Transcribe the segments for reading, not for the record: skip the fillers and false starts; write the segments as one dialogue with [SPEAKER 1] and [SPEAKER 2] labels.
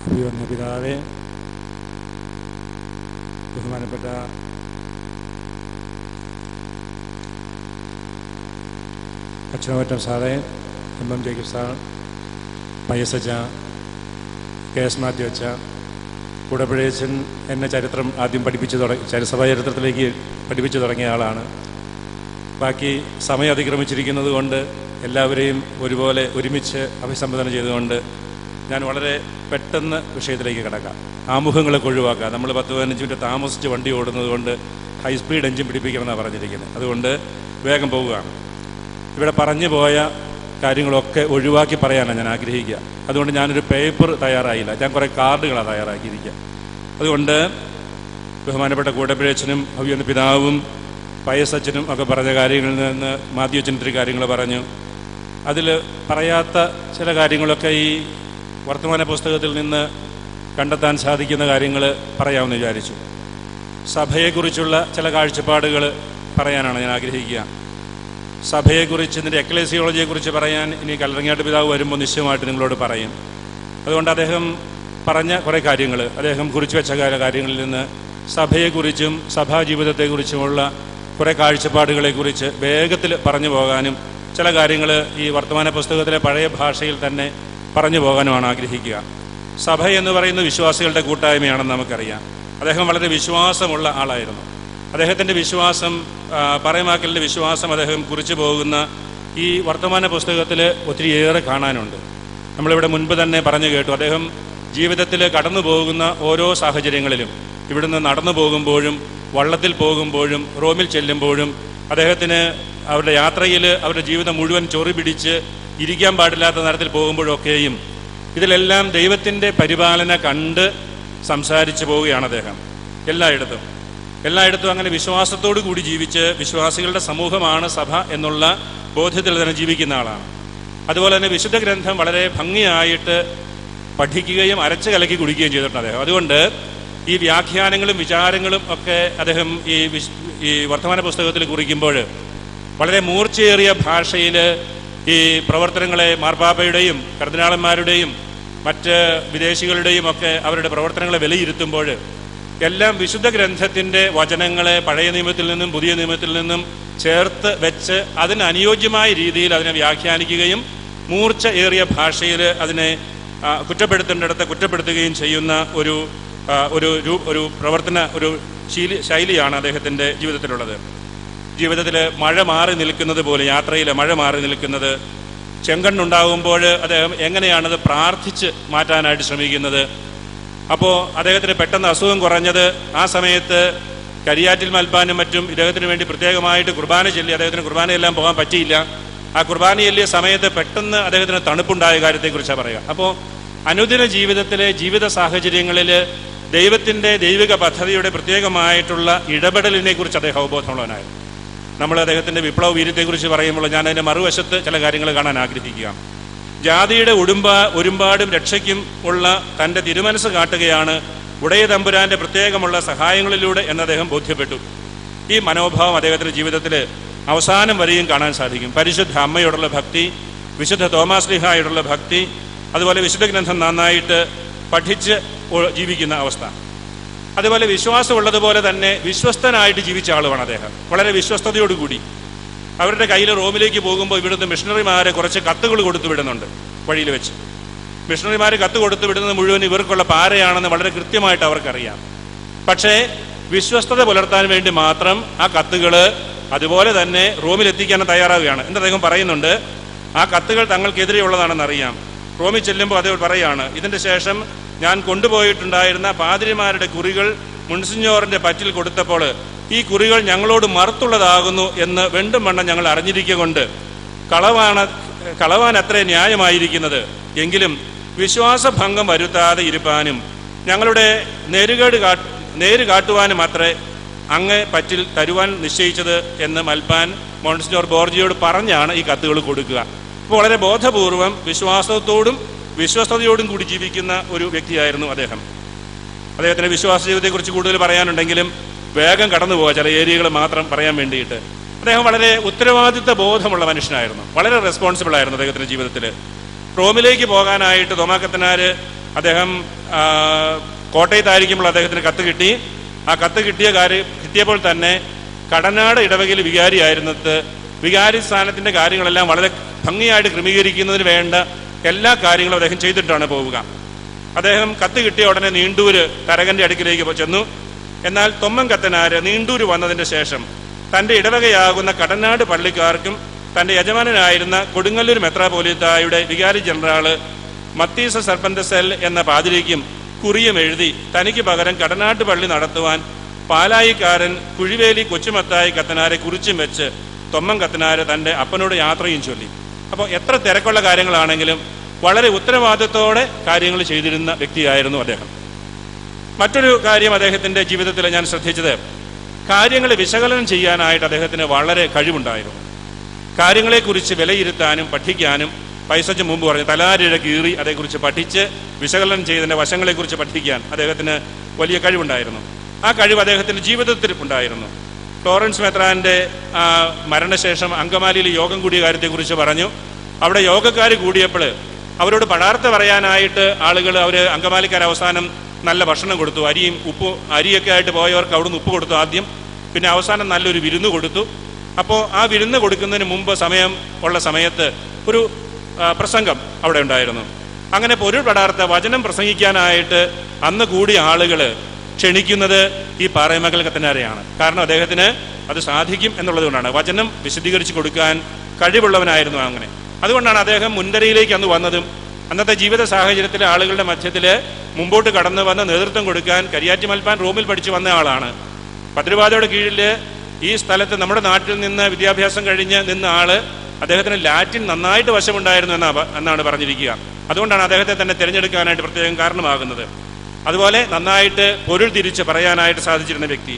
[SPEAKER 1] അഭിവന്യ പിതാവേ, ബഹുമാനപ്പെട്ട അച്ഛനോറ്റം സാറേ, എം ജേക്കബ് സാർ, പയ്യസച്ച, കെ എസ് മാത്യു അച്ഛ, കൂടപ്പുഴയച്ചൻ എന്നെ ചരിത്രം ആദ്യം സഭാ ചരിത്രത്തിലേക്ക് പഠിപ്പിച്ചു തുടങ്ങിയ ആളാണ്. ബാക്കി സമയം അതിക്രമിച്ചിരിക്കുന്നത് കൊണ്ട് എല്ലാവരെയും ഒരുപോലെ ഒരുമിച്ച് അഭിസംബോധന ചെയ്തുകൊണ്ട് ഞാൻ വളരെ പെട്ടെന്ന് വിഷയത്തിലേക്ക് കിടക്കാം. ആമുഖങ്ങളൊക്കെ ഒഴിവാക്കുക. നമ്മൾ 10-15 മിനിറ്റ് താമസിച്ച് വണ്ടി ഓടുന്നത് കൊണ്ട് ഹൈസ്പീഡ് എഞ്ചിൻ പിടിപ്പിക്കണമെന്നാണ് പറഞ്ഞിരിക്കുന്നത്. അതുകൊണ്ട് വേഗം പോവുകയാണ്. ഇവിടെ പറഞ്ഞു പോയ കാര്യങ്ങളൊക്കെ ഒഴിവാക്കി പറയാനാണ് ഞാൻ ആഗ്രഹിക്കുക. അതുകൊണ്ട് ഞാനൊരു പേപ്പർ തയ്യാറായില്ല, ഞാൻ കുറേ കാർഡുകളാണ് തയ്യാറാക്കിയിരിക്കുക. അതുകൊണ്ട് ബഹുമാനപ്പെട്ട കൂടപ്പുഴയച്ചനും അഭിവന്യ പിതാവും പയ്യസച്ചനും ഒക്കെ പറഞ്ഞ കാര്യങ്ങളിൽ നിന്ന് മാത്യു അച്ഛൻ ഇത്തിരി കാര്യങ്ങൾ പറഞ്ഞു. അതിൽ പറയാത്ത ചില കാര്യങ്ങളൊക്കെ ഈ വർത്തമാന പുസ്തകത്തിൽ നിന്ന് കണ്ടെത്താൻ സാധിക്കുന്ന കാര്യങ്ങൾ പറയാമെന്ന് വിചാരിച്ചു. സഭയെക്കുറിച്ചുള്ള ചില കാഴ്ചപ്പാടുകൾ പറയാനാണ് ഞാൻ ആഗ്രഹിക്കുക. സഭയെക്കുറിച്ച്, ഇതിൻ്റെ എക്ലേസിയോളജിയെക്കുറിച്ച് പറയാൻ ഇനി കല്ലറങ്ങാട്ട് പിതാവ് വരുമ്പോൾ നിശ്ചയമായിട്ട് നിങ്ങളോട് പറയും. അതുകൊണ്ട് അദ്ദേഹം പറഞ്ഞ കുറേ കാര്യങ്ങൾ, അദ്ദേഹം കുറിച്ച് വെച്ച കാര്യങ്ങളിൽ നിന്ന് സഭയെക്കുറിച്ചും സഭാജീവിതത്തെക്കുറിച്ചുമുള്ള കുറേ കാഴ്ചപ്പാടുകളെക്കുറിച്ച് വേഗത്തിൽ പറഞ്ഞു പോകാനും ചില കാര്യങ്ങൾ ഈ വർത്തമാന പുസ്തകത്തിലെ പഴയ ഭാഷയിൽ തന്നെ പറഞ്ഞു പോകാനുമാണ് ആഗ്രഹിക്കുക. സഭ എന്ന് പറയുന്ന വിശ്വാസികളുടെ കൂട്ടായ്മയാണെന്ന് നമുക്കറിയാം. അദ്ദേഹം വളരെ വിശ്വാസമുള്ള ആളായിരുന്നു. അദ്ദേഹത്തിൻ്റെ വിശ്വാസം, പറയമാക്കലിൻ്റെ വിശ്വാസം അദ്ദേഹം കുറിച്ചു പോകുന്ന ഈ വർത്തമാന പുസ്തകത്തിൽ ഒത്തിരിയേറെ കാണാനുണ്ട്. നമ്മളിവിടെ മുൻപ് തന്നെ പറഞ്ഞു കേട്ടു, അദ്ദേഹം ജീവിതത്തിൽ കടന്നു പോകുന്ന ഓരോ സാഹചര്യങ്ങളിലും, ഇവിടുന്ന് നടന്നു പോകുമ്പോഴും വള്ളത്തിൽ പോകുമ്പോഴും റോമിൽ ചെല്ലുമ്പോഴും അദ്ദേഹത്തിന് അവരുടെ യാത്രയിൽ അവരുടെ ജീവിതം മുഴുവൻ ചൊറി പിടിച്ച് ഇരിക്കാൻ പാടില്ലാത്ത തരത്തിൽ പോകുമ്പോഴൊക്കെയും ഇതിലെല്ലാം ദൈവത്തിൻ്റെ പരിപാലന കണ്ട് സംസാരിച്ചു പോവുകയാണ് അദ്ദേഹം. എല്ലായിടത്തും അങ്ങനെ വിശ്വാസത്തോടു കൂടി ജീവിച്ച് വിശ്വാസികളുടെ സമൂഹമാണ് സഭ എന്നുള്ള ബോധ്യത്തിൽ തന്നെ ജീവിക്കുന്ന ആളാണ്. അതുപോലെ തന്നെ വിശുദ്ധ ഗ്രന്ഥം വളരെ ഭംഗിയായിട്ട് പഠിക്കുകയും അരച്ച് കലക്കി കുടിക്കുകയും ചെയ്തിട്ടുണ്ട് അദ്ദേഹം. അതുകൊണ്ട് ഈ വ്യാഖ്യാനങ്ങളും വിചാരങ്ങളും ഒക്കെ അദ്ദേഹം ഈ വർത്തമാന പുസ്തകത്തിൽ കുറിക്കുമ്പോൾ വളരെ മൂർച്ചയേറിയ ഭാഷയിൽ ഈ പ്രവർത്തനങ്ങളെ, മാർപ്പാപ്പയുടെയും കർദിനാളന്മാരുടെയും മറ്റ് വിദേശികളുടെയും ഒക്കെ അവരുടെ പ്രവർത്തനങ്ങളെ വിലയിരുത്തുമ്പോൾ എല്ലാം വിശുദ്ധ ഗ്രന്ഥത്തിൻ്റെ വചനങ്ങളെ പഴയ നിയമത്തിൽ നിന്നും പുതിയ നിയമത്തിൽ നിന്നും ചേർത്ത് വെച്ച് അതിന് അനുയോജ്യമായ രീതിയിൽ അതിനെ വ്യാഖ്യാനിക്കുകയും മൂർച്ച ഏറിയ ഭാഷയിൽ അതിനെ കുറ്റപ്പെടുത്തേണ്ടിടത്ത് കുറ്റപ്പെടുത്തുകയും ചെയ്യുന്ന ഒരു പ്രവർത്തന ശൈലിയാണ് അദ്ദേഹത്തിൻ്റെ ജീവിതത്തിലുള്ളത്. ജീവിതത്തിൽ മഴ മാറി നിൽക്കുന്നത് പോലെ, യാത്രയിൽ മഴ മാറി നിൽക്കുന്നത്, ചെങ്കണ്ണുണ്ടാകുമ്പോൾ അദ്ദേഹം എങ്ങനെയാണത് പ്രാർത്ഥിച്ച് മാറ്റാനായിട്ട് ശ്രമിക്കുന്നത്. അപ്പോൾ അദ്ദേഹത്തിന് പെട്ടെന്ന് അസുഖം കുറഞ്ഞത് ആ സമയത്ത് കരിയാറ്റിൽ മൽപ്പാനും മറ്റും ഇദ്ദേഹത്തിന് വേണ്ടി പ്രത്യേകമായിട്ട് കുർബാന ചൊല്ലി, അദ്ദേഹത്തിന് കുർബാനയെല്ലാം പോകാൻ പറ്റിയില്ല. ആ കുർബാന ചൊല്ലിയ സമയത്ത് പെട്ടെന്ന് അദ്ദേഹത്തിന് തണുപ്പുണ്ടായ കാര്യത്തെക്കുറിച്ചാണ് പറയുക. അപ്പോൾ അനുദിന ജീവിതത്തിലെ ജീവിത സാഹചര്യങ്ങളിൽ ദൈവത്തിൻ്റെ ദൈവിക പദ്ധതിയുടെ പ്രത്യേകമായിട്ടുള്ള ഇടപെടലിനെ കുറിച്ച് അദ്ദേഹം അവബോധമുള്ളവനായിരുന്നു. നമ്മൾ അദ്ദേഹത്തിൻ്റെ വിപ്ലവ വീര്യത്തെക്കുറിച്ച് പറയുമ്പോൾ ഞാൻ അതിൻ്റെ മറുവശത്ത് ചില കാര്യങ്ങൾ കാണാൻ ആഗ്രഹിക്കുക. ജാതിയുടെ ഒരുമ്പാടും രക്ഷയ്ക്കും ഉള്ള തൻ്റെ തിരുമനസ് കാട്ടുകയാണ് ഉടയ തമ്പുരാൻ്റെ പ്രത്യേകമുള്ള സഹായങ്ങളിലൂടെ എന്ന് അദ്ദേഹം ബോധ്യപ്പെട്ടു. ഈ മനോഭാവം അദ്ദേഹത്തിൻ്റെ ജീവിതത്തിൽ അവസാനം വരെയും കാണാൻ സാധിക്കും. പരിശുദ്ധ അമ്മയോടുള്ള ഭക്തി, വിശുദ്ധ തോമാശ്ലീഹായോടുള്ള ഭക്തി, അതുപോലെ വിശുദ്ധ ഗ്രന്ഥം നന്നായിട്ട് പഠിച്ച് ജീവിക്കുന്ന അവസ്ഥ. അതുപോലെ വിശ്വാസമുള്ളതുപോലെ തന്നെ വിശ്വസ്തനായിട്ട് ജീവിച്ച ആളുമാണ് അദ്ദേഹം. വളരെ വിശ്വസ്തയോടുകൂടി അവരുടെ കയ്യിൽ റോമിലേക്ക് പോകുമ്പോൾ ഇവിടുന്ന് മിഷണറിമാരെ കുറച്ച് കത്തുകൾ കൊടുത്തു വിടുന്നുണ്ട്. വഴിയിൽ വെച്ച് മിഷണറിമാർ കത്ത് കൊടുത്തു വിടുന്നത് മുഴുവൻ ഇവർക്കുള്ള പാരയാണെന്ന് വളരെ കൃത്യമായിട്ട് അവർക്കറിയാം. പക്ഷേ വിശ്വസ്തത പുലർത്താൻ വേണ്ടി മാത്രം ആ കത്തുകൾ അതുപോലെ തന്നെ റോമിലെത്തിക്കാൻ തയ്യാറാവുകയാണ്. എന്ന് അദ്ദേഹം പറയുന്നുണ്ട്, ആ കത്തുകൾ തങ്ങൾക്കെതിരെയുള്ളതാണെന്നറിയാം. റോമിൽ ചെല്ലുമ്പോൾ അദ്ദേഹം പറയുകയാണ്, ഇതിൻ്റെ ശേഷം ഞാൻ കൊണ്ടുപോയിട്ടുണ്ടായിരുന്ന പാതിരിമാരുടെ കുറികൾ മുൻസിഞ്ഞോറിൻ്റെ പറ്റിൽ കൊടുത്തപ്പോൾ ഈ കുറികൾ ഞങ്ങളോട് മറുത്തുള്ളതാകുന്നു എന്ന് വെണ്ടും വണ്ണം ഞങ്ങൾ അറിഞ്ഞിരിക്കൊണ്ട് കളവാൻ അത്രേ ന്യായമായിരിക്കുന്നത്. എങ്കിലും വിശ്വാസഭംഗം വരുത്താതെ ഇരുപ്പാനും ഞങ്ങളുടെ നേര് കാട്ടുവാനും അത്രേ അങ്ങ് പറ്റിൽ തരുവാൻ നിശ്ചയിച്ചത് എന്ന് മൽപ്പാൻ മോൺസിഞ്ഞോർ ബോർജിയോട് പറഞ്ഞാണ് ഈ കത്തുകൾ കൊടുക്കുക. അപ്പോൾ വളരെ ബോധപൂർവം വിശ്വാസത്തോടും വിശ്വസ്തയോടും കൂടി ജീവിക്കുന്ന ഒരു വ്യക്തിയായിരുന്നു അദ്ദേഹം. അദ്ദേഹത്തിൻ്റെ വിശ്വാസ ജീവിതത്തെക്കുറിച്ച് കൂടുതൽ പറയാനുണ്ടെങ്കിലും വേഗം കടന്നു പോവുക, ചില ഏരിയകൾ മാത്രം പറയാൻ വേണ്ടിയിട്ട്. അദ്ദേഹം വളരെ ഉത്തരവാദിത്വ ബോധമുള്ള മനുഷ്യനായിരുന്നു. വളരെ റെസ്പോൺസിബിൾ ആയിരുന്നു അദ്ദേഹത്തിൻ്റെ ജീവിതത്തിൽ. റോമിലേക്ക് പോകാനായിട്ട് തോമാക്കത്തനാർ അദ്ദേഹം കോട്ടയത്തായിരിക്കുമ്പോൾ അദ്ദേഹത്തിന് കത്ത് കിട്ടി. ആ കത്ത് കിട്ടിയപ്പോൾ തന്നെ കടനാട് ഇടവകയിൽ വികാരിയായിരുന്നത് വികാരി സ്ഥാനത്തിന്റെ കാര്യങ്ങളെല്ലാം വളരെ ഭംഗിയായിട്ട് ക്രമീകരിക്കുന്നതിന് വേണ്ട എല്ലാ കാര്യങ്ങളും അദ്ദേഹം ചെയ്തിട്ടാണ് പോവുക. അദ്ദേഹം കത്ത് കിട്ടിയ ഉടനെ നീണ്ടൂര് തരകന്റെ അടുക്കിലേക്ക് ചെന്നു. എന്നാൽ തൊമ്മൻ കത്തനാര് നീണ്ടൂര് വന്നതിന് ശേഷം തന്റെ ഇടവകയാകുന്ന കടനാട് പള്ളിക്കാർക്കും തന്റെ യജമാനനായിരുന്ന കൊടുങ്ങല്ലൂർ മെത്രാപോലീത്തായുടെ വികാരി ജനറാള് മത്തീസ സർപ്പന്തസെൽ എന്ന പാതിരിക്കും കുറിയും എഴുതി തനിക്ക് പകരം കടനാട്ട് പള്ളി നടത്തുവാൻ പാലായിക്കാരൻ കുഴിവേലി കൊച്ചുമത്തായി കത്തനാരെ കുറിച്ചും വെച്ച് തൊമ്മൻ കത്തനാര് തന്റെ അപ്പനോട് യാത്രയും ചൊല്ലി. അപ്പോൾ എത്ര തിരക്കുള്ള കാര്യങ്ങളാണെങ്കിലും വളരെ ഉത്തരവാദിത്തോടെ കാര്യങ്ങൾ ചെയ്തിരുന്ന വ്യക്തിയായിരുന്നു അദ്ദേഹം. മറ്റൊരു കാര്യം അദ്ദേഹത്തിന്റെ ജീവിതത്തിൽ ഞാൻ ശ്രദ്ധിച്ചത്, കാര്യങ്ങൾ വിശകലനം ചെയ്യാനായിട്ട് അദ്ദേഹത്തിന് വളരെ കഴിവുണ്ടായിരുന്നു. കാര്യങ്ങളെക്കുറിച്ച് വിലയിരുത്താനും പഠിക്കാനും പൈസച്ച് മുമ്പ് പറഞ്ഞു തലാരിഴ കീറി അതേക്കുറിച്ച് പഠിച്ച് വിശകലനം ചെയ്തതിന്റെ വശങ്ങളെക്കുറിച്ച് പഠിക്കാൻ അദ്ദേഹത്തിന് വലിയ കഴിവുണ്ടായിരുന്നു. ആ കഴിവ് അദ്ദേഹത്തിന്റെ ജീവിതത്തിൽ ഉണ്ടായിരുന്നു. ഫ്ലോറൻസ് മെത്രാന്റെ മരണശേഷം അങ്കമാലിയിൽ യോഗം കൂടിയ കാര്യത്തെക്കുറിച്ച് പറഞ്ഞു. അവിടെ യോഗക്കാർ കൂടിയപ്പോൾ അവരോട് പടാർത്ത് പറയാനായിട്ട് ആളുകൾ അങ്കമാലിക്കാർ അവസാനം നല്ല ഭക്ഷണം കൊടുത്തു. അരിയൊക്കെ ആയിട്ട് പോയവർക്ക് അവിടുന്ന് ഉപ്പ് കൊടുത്തു ആദ്യം, പിന്നെ അവസാനം നല്ലൊരു വിരുന്ന് കൊടുത്തു. അപ്പോൾ ആ വിരുന്ന് കൊടുക്കുന്നതിന് മുമ്പ് സമയത്ത് ഒരു പ്രസംഗം അവിടെ ഉണ്ടായിരുന്നു. അങ്ങനെ പൊരുൾ പടാർത്ത വചനം പ്രസംഗിക്കാനായിട്ട് അന്ന് കൂടിയ ആളുകൾ ക്ഷണിക്കുന്നത് ഈ പാറേമംഗൽ കത്തനാരെയാണ്. കാരണം അദ്ദേഹത്തിന് അത് സാധിക്കും എന്നുള്ളത് കൊണ്ടാണ്. വചനം വിശദീകരിച്ച് കൊടുക്കാൻ കഴിവുള്ളവനായിരുന്നു. അങ്ങനെ അതുകൊണ്ടാണ് അദ്ദേഹം മുൻനിരയിലേക്ക് അന്ന് വന്നതും. അന്നത്തെ ജീവിത സാഹചര്യത്തിലെ ആളുകളുടെ മധ്യത്തിൽ മുമ്പോട്ട് കടന്നു വന്ന് നേതൃത്വം കൊടുക്കാൻ കരിയാറ്റി മൽപ്പാൻ റോമിൽ പഠിച്ചു വന്ന ആളാണ്. ഭദ്രവാദയുടെ കീഴിൽ ഈ സ്ഥലത്ത് നമ്മുടെ നാട്ടിൽ നിന്ന് വിദ്യാഭ്യാസം കഴിഞ്ഞ് നിന്ന ആള് അദ്ദേഹത്തിന് ലാറ്റിൻ നന്നായിട്ട് വശമുണ്ടായിരുന്നു എന്നാണ് പറഞ്ഞിരിക്കുക. അതുകൊണ്ടാണ് അദ്ദേഹത്തെ തന്നെ തിരഞ്ഞെടുക്കാനായിട്ട് പ്രത്യേകം കാരണമാകുന്നത്. അതുപോലെ നന്നായിട്ട് പൊരുൾ തിരിച്ച് പറയാനായിട്ട് സാധിച്ചിരുന്ന വ്യക്തി.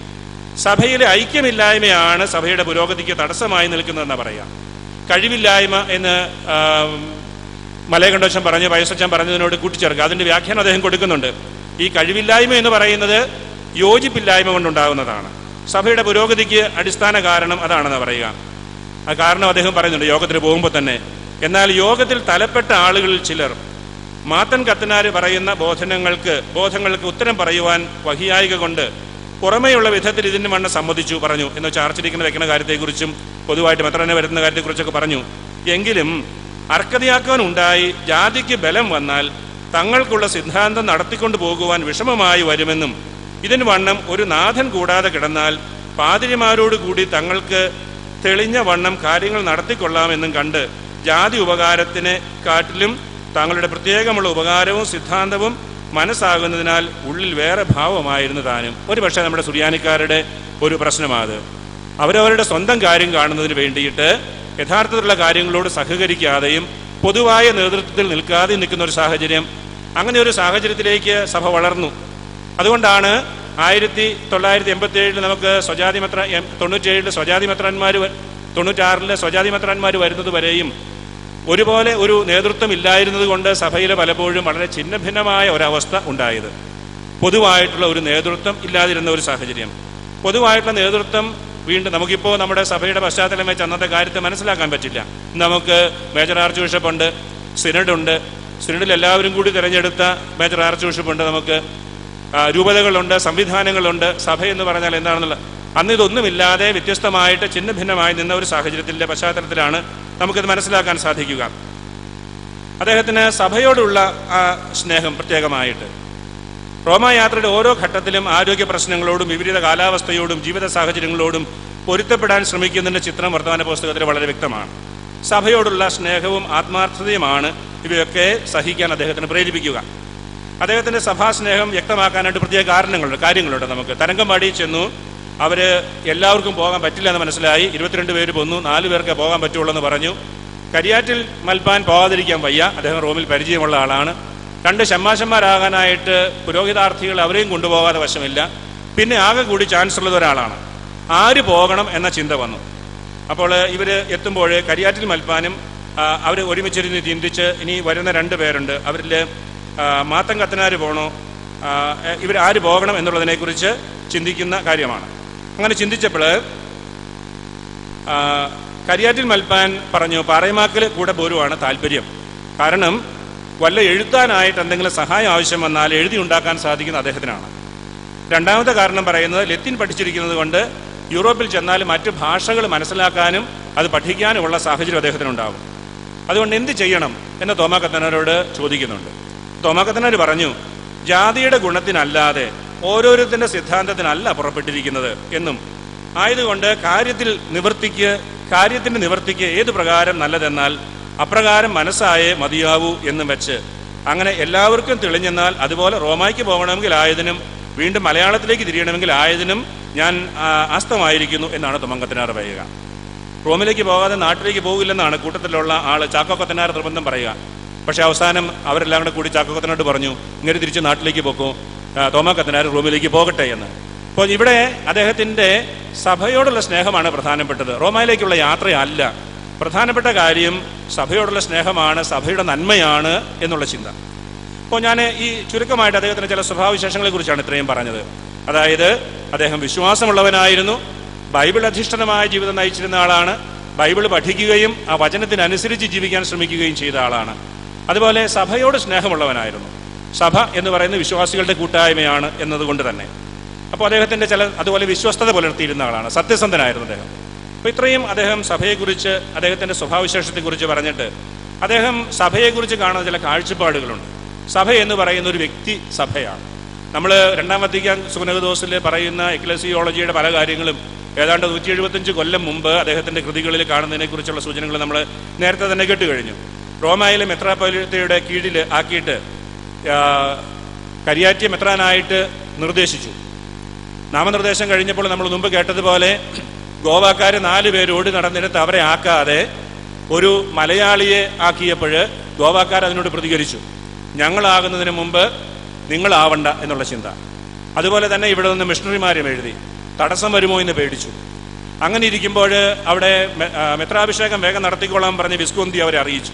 [SPEAKER 1] സഭയിലെ ഐക്യമില്ലായ്മയാണ് സഭയുടെ പുരോഗതിക്ക് തടസ്സമായി നിൽക്കുന്നതെന്നാണ് പറയാം. കഴിവില്ലായ്മ എന്ന് മലയകണ്ഠോച്ചൻ പറഞ്ഞ് പയസച്ചൻ പറഞ്ഞതിനോട് കൂട്ടിച്ചേർക്കുക. അതിന്റെ വ്യാഖ്യാനം അദ്ദേഹം കൊടുക്കുന്നുണ്ട്. ഈ കഴിവില്ലായ്മ എന്ന് പറയുന്നത് യോജിപ്പില്ലായ്മ കൊണ്ടുണ്ടാകുന്നതാണ്. സഭയുടെ പുരോഗതിക്ക് അടിസ്ഥാന കാരണം അതാണെന്ന് പറയുക. ആ കാരണം അദ്ദേഹം പറയുന്നുണ്ട് യോഗത്തിന് പോകുമ്പോൾ തന്നെ. എന്നാൽ യോഗത്തിൽ തലപ്പെട്ട ആളുകളിൽ ചിലർ മാത്തൻ കത്തനാര് പറയുന്ന ബോധങ്ങൾക്ക് ഉത്തരം പറയുവാൻ വഹിയായിക കൊണ്ട് പുറമേയുള്ള വിധത്തിൽ ഇതിന് മണ്ണ് സമ്മതിച്ചു പറഞ്ഞു എന്ന് വെച്ചാൽ ആർച്ചിരിക്കുന്ന വെക്കുന്ന കാര്യത്തെക്കുറിച്ചും പൊതുവായിട്ട് മെത്രാനെ വരുന്ന കാര്യത്തെക്കുറിച്ചൊക്കെ പറഞ്ഞു. എങ്കിലും അർക്കതയാക്കാൻ ഉണ്ടായി ജാതിക്ക് ബലം വന്നാൽ തങ്ങൾക്കുള്ള സിദ്ധാന്തം നടത്തിക്കൊണ്ടു പോകുവാൻ വിഷമമായി വരുമെന്നും ഇതിന് വണ്ണം ഒരു നാഥൻ കൂടാതെ കിടന്നാൽ പാതിരിമാരോട് കൂടി തങ്ങൾക്ക് തെളിഞ്ഞ വണ്ണം കാര്യങ്ങൾ നടത്തിക്കൊള്ളാമെന്നും കണ്ട് ജാതി ഉപകാരത്തിനെ കാട്ടിലും തങ്ങളുടെ പ്രത്യേകമുള്ള ഉപകാരവും സിദ്ധാന്തവും മനസ്സാകുന്നതിനാൽ ഉള്ളിൽ വേറെ ഭാവമായിരുന്നു താനും. ഒരുപക്ഷെ നമ്മുടെ സുറിയാനിക്കാരുടെ ഒരു പ്രശ്നമാണ്. അവരവരുടെ സ്വന്തം കാര്യം കാണുന്നതിന് വേണ്ടിയിട്ട് യഥാർത്ഥത്തിലുള്ള കാര്യങ്ങളോട് സഹകരിക്കാതെയും പൊതുവായ നേതൃത്വത്തിൽ നിൽക്കാതെയും നിൽക്കുന്ന ഒരു സാഹചര്യം. അങ്ങനെ ഒരു സാഹചര്യത്തിലേക്ക് സഭ വളർന്നു. അതുകൊണ്ടാണ് 1987 നമുക്ക് സ്വജാതി മെത്രാൻ, 97 സ്വജാതി മെത്രാന്മാർ, 96 സ്വജാതി മെത്രാന്മാർ വരുന്നത് വരെയും ഒരുപോലെ ഒരു നേതൃത്വം ഇല്ലായിരുന്നത് കൊണ്ട് സഭയിൽ പലപ്പോഴും വളരെ ഛിന്ന ഭിന്നമായ ഒരവസ്ഥ ഉണ്ടായത്. പൊതുവായിട്ടുള്ള ഒരു നേതൃത്വം ഇല്ലാതിരുന്ന ഒരു സാഹചര്യം. പൊതുവായിട്ടുള്ള നേതൃത്വം വീണ്ടും നമുക്കിപ്പോൾ നമ്മുടെ സഭയുടെ പശ്ചാത്തലം വെച്ച് അന്നത്തെ കാര്യത്തെ മനസ്സിലാക്കാൻ പറ്റില്ല. നമുക്ക് മേജർ ആർച്ച് ബിഷപ്പുണ്ട്, സിനഡുണ്ട്. സിനഡിൽ എല്ലാവരും കൂടി തിരഞ്ഞെടുത്ത മേജർ ആർച്ച് ബിഷപ്പുണ്ട്. നമുക്ക് രൂപതകളുണ്ട്, സംവിധാനങ്ങളുണ്ട്. സഭ എന്ന് പറഞ്ഞാൽ എന്താണെന്നുള്ള അന്ന് ഇതൊന്നുമില്ലാതെ വ്യത്യസ്തമായിട്ട് ഛിന്ന ഭിന്നമായി നിന്ന ഒരു സാഹചര്യത്തിന്റെ പശ്ചാത്തലത്തിലാണ് നമുക്കിത് മനസ്സിലാക്കാൻ സാധിക്കുക. അദ്ദേഹത്തിന് സഭയോടുള്ള ആ സ്നേഹം പ്രത്യേകമായിട്ട് റോമായാത്രയുടെ ഓരോ ഘട്ടത്തിലും ആരോഗ്യ പ്രശ്നങ്ങളോടും വിപരീത കാലാവസ്ഥയോടും ജീവിത സാഹചര്യങ്ങളോടും പൊരുത്തപ്പെടാൻ ശ്രമിക്കുന്നതിന്റെ ചിത്രം വർത്തമാന പുസ്തകത്തിൽ വളരെ വ്യക്തമാണ്. സഭയോടുള്ള സ്നേഹവും ആത്മാർത്ഥതയുമാണ് ഇവയൊക്കെ സഹിക്കാൻ അദ്ദേഹത്തിന് പ്രേരിപ്പിക്കുക. അദ്ദേഹത്തിന്റെ സഭാസ്നേഹം വ്യക്തമാക്കാനായിട്ട് പ്രത്യേക കാര്യങ്ങളുണ്ട്. നമുക്ക് തരങ്കമ്പാടി ചെന്നു. അവര് എല്ലാവർക്കും പോകാൻ പറ്റില്ല എന്ന് മനസ്സിലായി. 22 പേര് പോന്നു, 4 പേർക്ക് പോകാൻ പറ്റുള്ളൂ എന്ന് പറഞ്ഞു. കരിയാറ്റിൽ മൽപ്പാൻ പോകാതിരിക്കാൻ വയ്യ. അദ്ദേഹം റോമിൽ പരിചയമുള്ള ആളാണ്. 2 ഷമ്മാശന്മാരാകാനായിട്ട് പുരോഹിതാർത്ഥികൾ അവരെയും കൊണ്ടുപോകാതെ വശമില്ല. പിന്നെ ആകെ കൂടി ചാൻസ് ഉള്ളത് ഒരാളാണ്. ആര് പോകണം എന്ന ചിന്ത വന്നു. അപ്പോൾ ഇവർ എത്തുമ്പോൾ കരിയാറ്റിൽ മൽപ്പാനും അവർ ഒരുമിച്ചിരുന്ന് ചിന്തിച്ച് ഇനി വരുന്ന 2 പേരുണ്ട്. അവരിൽ മാത്തൻ കത്തനാര് പോകണോ, ഇവർ ആര് പോകണം എന്നുള്ളതിനെക്കുറിച്ച് ചിന്തിക്കുന്ന കാര്യമാണ്. അങ്ങനെ ചിന്തിച്ചപ്പോൾ കരിയാറ്റിൽ മൽപ്പാൻ പറഞ്ഞു പാറേമാക്കൽ കൂടെ പോരുവാണ് താല്പര്യം. കാരണം വല്ല എഴുത്താനായിട്ട് എന്തെങ്കിലും സഹായം ആവശ്യം വന്നാൽ എഴുതി ഉണ്ടാക്കാൻ സാധിക്കുന്ന അദ്ദേഹത്തിനാണ്. രണ്ടാമത്തെ കാരണം പറയുന്നത് ലത്തീൻ പഠിച്ചിരിക്കുന്നത് കൊണ്ട് യൂറോപ്പിൽ ചെന്നാൽ മറ്റു ഭാഷകൾ മനസ്സിലാക്കാനും അത് പഠിക്കാനുമുള്ള സാഹചര്യം അദ്ദേഹത്തിനുണ്ടാകും. അതുകൊണ്ട് എന്ത് ചെയ്യണം എന്ന് തോമാ കത്തനാരോട് ചോദിക്കുന്നുണ്ട്. തോമാ കത്തനാർ പറഞ്ഞു, ജാതിയുടെ ഗുണത്തിനല്ലാതെ ഓരോരുത്തരുടെ സിദ്ധാന്തത്തിനല്ല പുറപ്പെട്ടിരിക്കുന്നത് എന്നും, ആയതുകൊണ്ട് കാര്യത്തിന്റെ നിവൃത്തിക്ക് ഏതു പ്രകാരം നല്ലതെന്നാൽ അപ്രകാരം മനസ്സായേ മതിയാവൂ എന്നും വെച്ച് അങ്ങനെ എല്ലാവർക്കും തെളിഞ്ഞെന്നാൽ അതുപോലെ റോമായ്ക്ക് പോകണമെങ്കിൽ ആയതിനും വീണ്ടും മലയാളത്തിലേക്ക് തിരിയണമെങ്കിൽ ആയതിനും ഞാൻ ആസ്തമായിരിക്കുന്നു എന്നാണ് തോമാ കത്തനാർ പറയുക. റോമിലേക്ക് പോകാതെ നാട്ടിലേക്ക് പോകില്ലെന്നാണ് കൂട്ടത്തിലുള്ള ആള് ചാക്കോ കത്തനാർ നിർബന്ധം പറയുക. പക്ഷെ അവസാനം അവരെല്ലാം കൂടി ചാക്കോ കത്തനാരോട് പറഞ്ഞു, ഇങ്ങനെ തിരിച്ച് നാട്ടിലേക്ക് പോക്കോ, തോമാ കത്തനാർ റോമിലേക്ക് പോകട്ടെ എന്ന്. അപ്പോൾ ഇവിടെ അദ്ദേഹത്തിന്റെ സഭയോടുള്ള സ്നേഹമാണ് പ്രധാനപ്പെട്ടത്, റോമയിലേക്കുള്ള യാത്രയല്ല. പ്രധാനപ്പെട്ട കാര്യം സഭയോടുള്ള സ്നേഹമാണ്, സഭയുടെ നന്മയാണ് എന്നുള്ള ചിന്ത. അപ്പോൾ ഞാൻ ഈ ചുരുക്കമായിട്ട് അദ്ദേഹത്തിന്റെ ചില സ്വഭാവവിശേഷങ്ങളെ കുറിച്ചാണ് ഇത്രയും പറഞ്ഞത്. അതായത് അദ്ദേഹം വിശ്വാസമുള്ളവനായിരുന്നു, ബൈബിൾ അധിഷ്ഠിതമായ ജീവിതം നയിച്ചിരുന്ന ആളാണ്, ബൈബിൾ പഠിക്കുകയും ആ വചനത്തിനനുസരിച്ച് ജീവിക്കാൻ ശ്രമിക്കുകയും ചെയ്ത ആളാണ്. അതുപോലെ സഭയോട് സ്നേഹമുള്ളവനായിരുന്നു. സഭ എന്ന് പറയുന്നത് വിശ്വാസികളുടെ കൂട്ടായ്മയാണ് എന്നതുകൊണ്ട് തന്നെ. അപ്പോൾ അദ്ദേഹത്തിന്റെ അതുപോലെ വിശ്വസ്തത പുലർത്തിയിരുന്ന ആളാണ്, സത്യസന്ധനായിരുന്നു അദ്ദേഹം. അപ്പോൾ ഇത്രയും അദ്ദേഹം സഭയെക്കുറിച്ച്, അദ്ദേഹത്തിന്റെ സ്വഭാവവിശേഷത്തെക്കുറിച്ച് പറഞ്ഞിട്ട് അദ്ദേഹം സഭയെക്കുറിച്ച് കാണുന്ന ചില കാഴ്ചപ്പാടുകളുണ്ട്. സഭ എന്ന് പറയുന്ന ഒരു വ്യക്തി സഭയാണ്. നമ്മൾ രണ്ടാം വത്തിക്കാൻ സുനഹദോസിൽ പറയുന്ന എക്ലസിയോളജിയുടെ പല കാര്യങ്ങളും ഏതാണ്ട് 175 കൊല്ലം മുമ്പ് അദ്ദേഹത്തിന്റെ കൃതികളിൽ കാണുന്നതിനെ കുറിച്ചുള്ള സൂചനകൾ നമ്മൾ നേരത്തെ തന്നെ കേട്ടുകഴിഞ്ഞു. റോമായിലെ മെത്രാപ്പൊലീത്തയുടെ കീഴിൽ ആക്കിയിട്ട് കരിയാറ്റി മെത്രാനായിട്ട് നിർദ്ദേശിച്ചു. നാമനിർദ്ദേശം കഴിഞ്ഞപ്പോൾ നമ്മൾ മുമ്പ് കേട്ടതുപോലെ ഗോവാക്കാർ 4 പേര് ഓടി നടന്നിടത്ത് അവരെ ആക്കാതെ ഒരു മലയാളിയെ ആക്കിയപ്പോൾ ഗോവാക്കാർ അതിനോട് പ്രതികരിച്ചു, ഞങ്ങളാകുന്നതിന് മുമ്പ് നിങ്ങളാവണ്ട എന്നുള്ള ചിന്ത. അതുപോലെ തന്നെ ഇവിടെ നിന്ന് മിഷണറിമാരും എഴുതി, തടസ്സം വരുമോ എന്ന് പേടിച്ചു. അങ്ങനെ ഇരിക്കുമ്പോൾ അവിടെ മെത്രാഭിഷേകം വേഗം നടത്തിക്കോളാൻ പറഞ്ഞ് വിസ്കോന്തി അവരെ അറിയിച്ചു.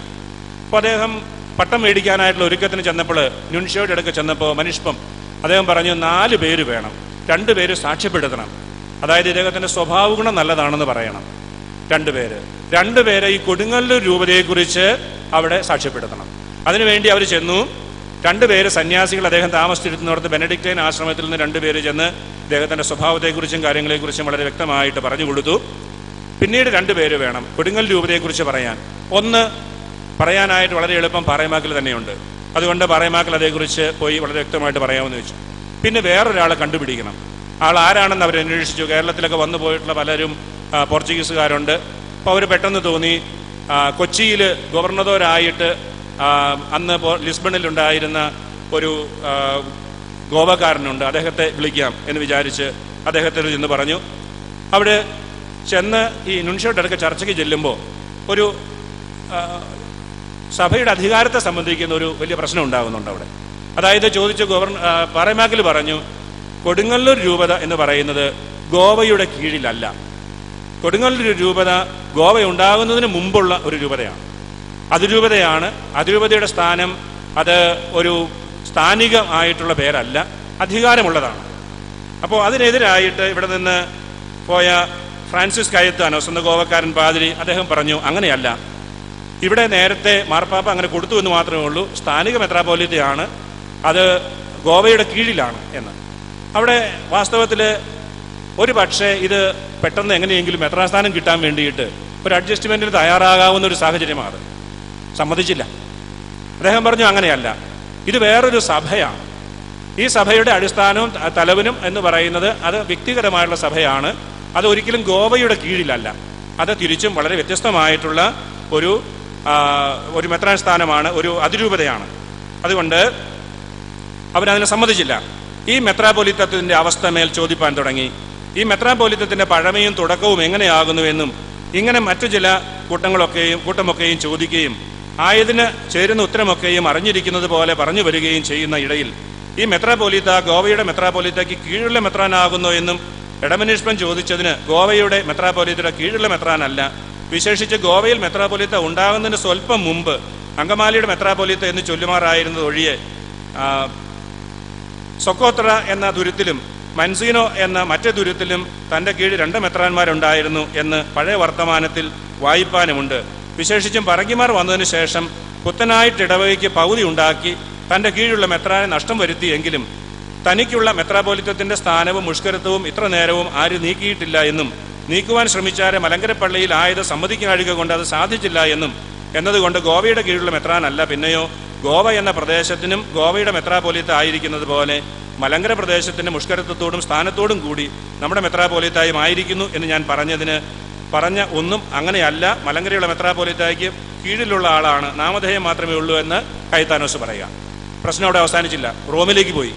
[SPEAKER 1] അപ്പോൾ അദ്ദേഹം പട്ടം മേടിക്കാനായിട്ടുള്ള ഒരുക്കത്തിന് ചെന്നപ്പോൾ, ന്യൂൻഷ്യോയുടെ അടുക്ക് ചെന്നപ്പോൾ മനുഷ്പം അദ്ദേഹം പറഞ്ഞു, 4 പേര് വേണം, 2 പേര് സാക്ഷ്യപ്പെടുത്തണം. അതായത് ഇദ്ദേഹത്തിന്റെ സ്വഭാവ ഗുണം നല്ലതാണെന്ന് പറയണം. 2 പേര് ഈ കൊടുങ്ങല്ലൂർ രൂപതയെക്കുറിച്ച് അവിടെ സാക്ഷ്യപ്പെടുത്തണം. അതിനുവേണ്ടി അവർ ചെന്നു. 2 പേര് സന്യാസികൾ അദ്ദേഹം താമസിച്ചിരുന്നിടത്ത് ബെനഡിക്റ്റൈൻ ആശ്രമത്തിൽ നിന്ന് 2 പേര് ചെന്ന് അദ്ദേഹത്തിന്റെ സ്വഭാവത്തെക്കുറിച്ചും കാര്യങ്ങളെക്കുറിച്ചും വളരെ വ്യക്തമായിട്ട് പറഞ്ഞു കൊടുത്തു. പിന്നീട് 2 പേര് വേണം കൊടുങ്ങല്ലൂർ രൂപതയെക്കുറിച്ച് പറയാൻ. ഒന്ന് പറയാനായിട്ട് വളരെ എളുപ്പം പാറേമാക്കൽ തന്നെയുണ്ട്, അതുകൊണ്ട് പാറേമാക്കൽ അതേക്കുറിച്ച് പോയി വളരെ വ്യക്തമായിട്ട് പറയാമെന്ന് വെച്ചു. പിന്നെ വേറൊരാളെ കണ്ടുപിടിക്കണം. ആൾ ആരാണെന്ന് അവർ അന്വേഷിച്ചു. കേരളത്തിലൊക്കെ വന്നു പോയിട്ടുള്ള പലരും പോർച്ചുഗീസുകാരുണ്ട്. അപ്പോൾ അവർ പെട്ടെന്ന് തോന്നി, കൊച്ചിയിൽ ഗവർണറായിട്ട് അന്ന് ലിസ്ബണിലുണ്ടായിരുന്ന ഒരു ഗോവക്കാരനുണ്ട്, അദ്ദേഹത്തെ വിളിക്കാം എന്ന് വിചാരിച്ച് അദ്ദേഹത്തിൽ ചെന്ന് പറഞ്ഞു. അവിടെ ചെന്ന് ഈ നുൻഷ്യോയുടെ അടുക്ക ചർച്ചയ്ക്ക് ചെല്ലുമ്പോൾ ഒരു സഭയുടെ അധികാരത്തെ സംബന്ധിക്കുന്ന ഒരു വലിയ പ്രശ്നം ഉണ്ടാകുന്നുണ്ട് അവിടെ. അതായത് ചോദിച്ച പാറേമാക്കൽ പറഞ്ഞു, കൊടുങ്ങല്ലൂർ രൂപത എന്ന് പറയുന്നത് ഗോവയുടെ കീഴിലല്ല. കൊടുങ്ങല്ലൂർ രൂപത ഗോവ ഉണ്ടാകുന്നതിന് മുമ്പുള്ള ഒരു രൂപതയാണ്, അതിരൂപതയാണ്. അതിരൂപതയുടെ സ്ഥാനം അത് ഒരു സ്ഥാനികമായിട്ടുള്ള പേരല്ല, അധികാരമുള്ളതാണ്. അപ്പോൾ അതിനെതിരായിട്ട് ഇവിടെ നിന്ന് പോയ ഫ്രാൻസിസ് കയത്താനോ, സ്വന്തം ഗോവക്കാരൻ പാതിരി, അദ്ദേഹം പറഞ്ഞു, അങ്ങനെയല്ല, ഇവിടെ നേരത്തെ മാർപ്പാപ്പ അങ്ങനെ കൊടുത്തു എന്ന് മാത്രമേ ഉള്ളൂ, സ്ഥാനിക മെത്രാപ്പൊലീത്തയാണ്, അത് ഗോവയുടെ കീഴിലാണ് എന്ന്. അവിടെ വാസ്തവത്തിൽ ഒരു പക്ഷേ ഇത് പെട്ടെന്ന് എങ്ങനെയെങ്കിലും മെത്രാസ്ഥാനം കിട്ടാൻ വേണ്ടിയിട്ട് ഒരു അഡ്ജസ്റ്റ്മെന്റിന് തയ്യാറാകാവുന്ന ഒരു സാഹചര്യമാണ്. സമ്മതിച്ചില്ല. അദ്ദേഹം പറഞ്ഞു, അങ്ങനെയല്ല, ഇത് വേറൊരു സഭയാണ്. ഈ സഭയുടെ അടിസ്ഥാനവും തലവനും എന്ന് പറയുന്നത് അത് വ്യക്തിഗതമായുള്ള സഭയാണ്, അത് ഒരിക്കലും ഗോവയുടെ കീഴിലല്ല, അത് തിരിച്ചും വളരെ വ്യത്യസ്തമായിട്ടുള്ള ഒരു മെത്രാൻ സ്ഥാനമാണ്, ഒരു അതിരൂപതയാണ്. അതുകൊണ്ട് അവരതിനെ സമ്മതിച്ചില്ല. ഈ മെത്രാപ്പൊലീത്തത്തിന്റെ അവസ്ഥ മേൽ ചോദിപ്പാൻ തുടങ്ങി. ഈ മെത്രാപ്പൊലീത്തത്തിന്റെ പഴമയും തുടക്കവും എങ്ങനെയാകുന്നുവെന്നും ഇങ്ങനെ മറ്റു ചില കൂട്ടമൊക്കെയും ചോദിക്കുകയും ആയതിന് ചേരുന്ന ഉത്തരമൊക്കെയും അറിഞ്ഞിരിക്കുന്നത് പോലെ പറഞ്ഞു വരികയും ചെയ്യുന്ന ഇടയിൽ ഈ മെത്രാപ്പൊലീത്ത ഗോവയുടെ മെത്രാപ്പൊലീത്തയ്ക്ക് കീഴുള്ള മെത്രാനാകുന്നു എന്നും എടമനീഷ്പൻ ചോദിച്ചതിന് ഗോവയുടെ മെത്രാപ്പൊലീത്തയുടെ കീഴുള്ള മെത്രാനല്ല, വിശേഷിച്ച് ഗോവയിൽ മെത്രാപ്പൊലീത്ത ഉണ്ടാകുന്നതിന് സ്വല്പം മുമ്പ് അങ്കമാലിയുടെ മെത്രാപ്പൊലീത്ത എന്ന് ചൊല്ലുമാറായിരുന്നത് ഒഴിയെ സൊക്കോത്ര എന്ന ദുരിത്തിലും മൻസീനോ എന്ന മറ്റേ ദുരിത്തിലും തന്റെ കീഴിൽ 2 മെത്രാന്മാരുണ്ടായിരുന്നു എന്ന് പഴയ വർത്തമാനത്തിൽ വായിപ്പാനുമുണ്ട്. വിശേഷിച്ചും പറങ്കിമാർ വന്നതിന് ശേഷം പുത്തനായിട്ട് ഇടവകയ്ക്ക് പകുതി ഉണ്ടാക്കി തൻ്റെ കീഴിലുള്ള മെത്രാനെ നഷ്ടം വരുത്തിയെങ്കിലും തനിക്കുള്ള മെത്രാപോലിത്തത്തിന്റെ സ്ഥാനവും മുഷ്കരത്വവും ഇത്ര നേരവും ആരും നീക്കിയിട്ടില്ല എന്നും നീക്കുവാൻ ശ്രമിച്ചാരെ മലങ്കര പള്ളിയിൽ ആയത് സമ്മതിക്കാഴുക കൊണ്ട് അത് സാധിച്ചില്ല എന്നും എന്നതുകൊണ്ട് ഗോവയുടെ കീഴിലുള്ള മെത്രാനല്ല, പിന്നെയോ ഗോവ എന്ന പ്രദേശത്തിനും ഗോവയുടെ മെത്രാപോലിത്ത ആയിരിക്കുന്നത് പോലെ മലങ്കര പ്രദേശത്തിന്റെ മുഷ്കരത്വത്തോടും സ്ഥാനത്തോടും കൂടി നമ്മുടെ മെത്രാപോലിത്തായും ആയിരിക്കുന്നു എന്ന് ഞാൻ പറഞ്ഞ ഒന്നും അങ്ങനെയല്ല. മലങ്കരയുള്ള മെത്രാപോലിത്തായ്ക്ക് കീഴിലുള്ള ആളാണ്, നാമധേയം മാത്രമേ ഉള്ളൂ എന്ന് കൈത്താനോസ് പറയുക. പ്രശ്നം അവിടെ അവസാനിച്ചില്ല. റോമിലേക്ക് പോയി.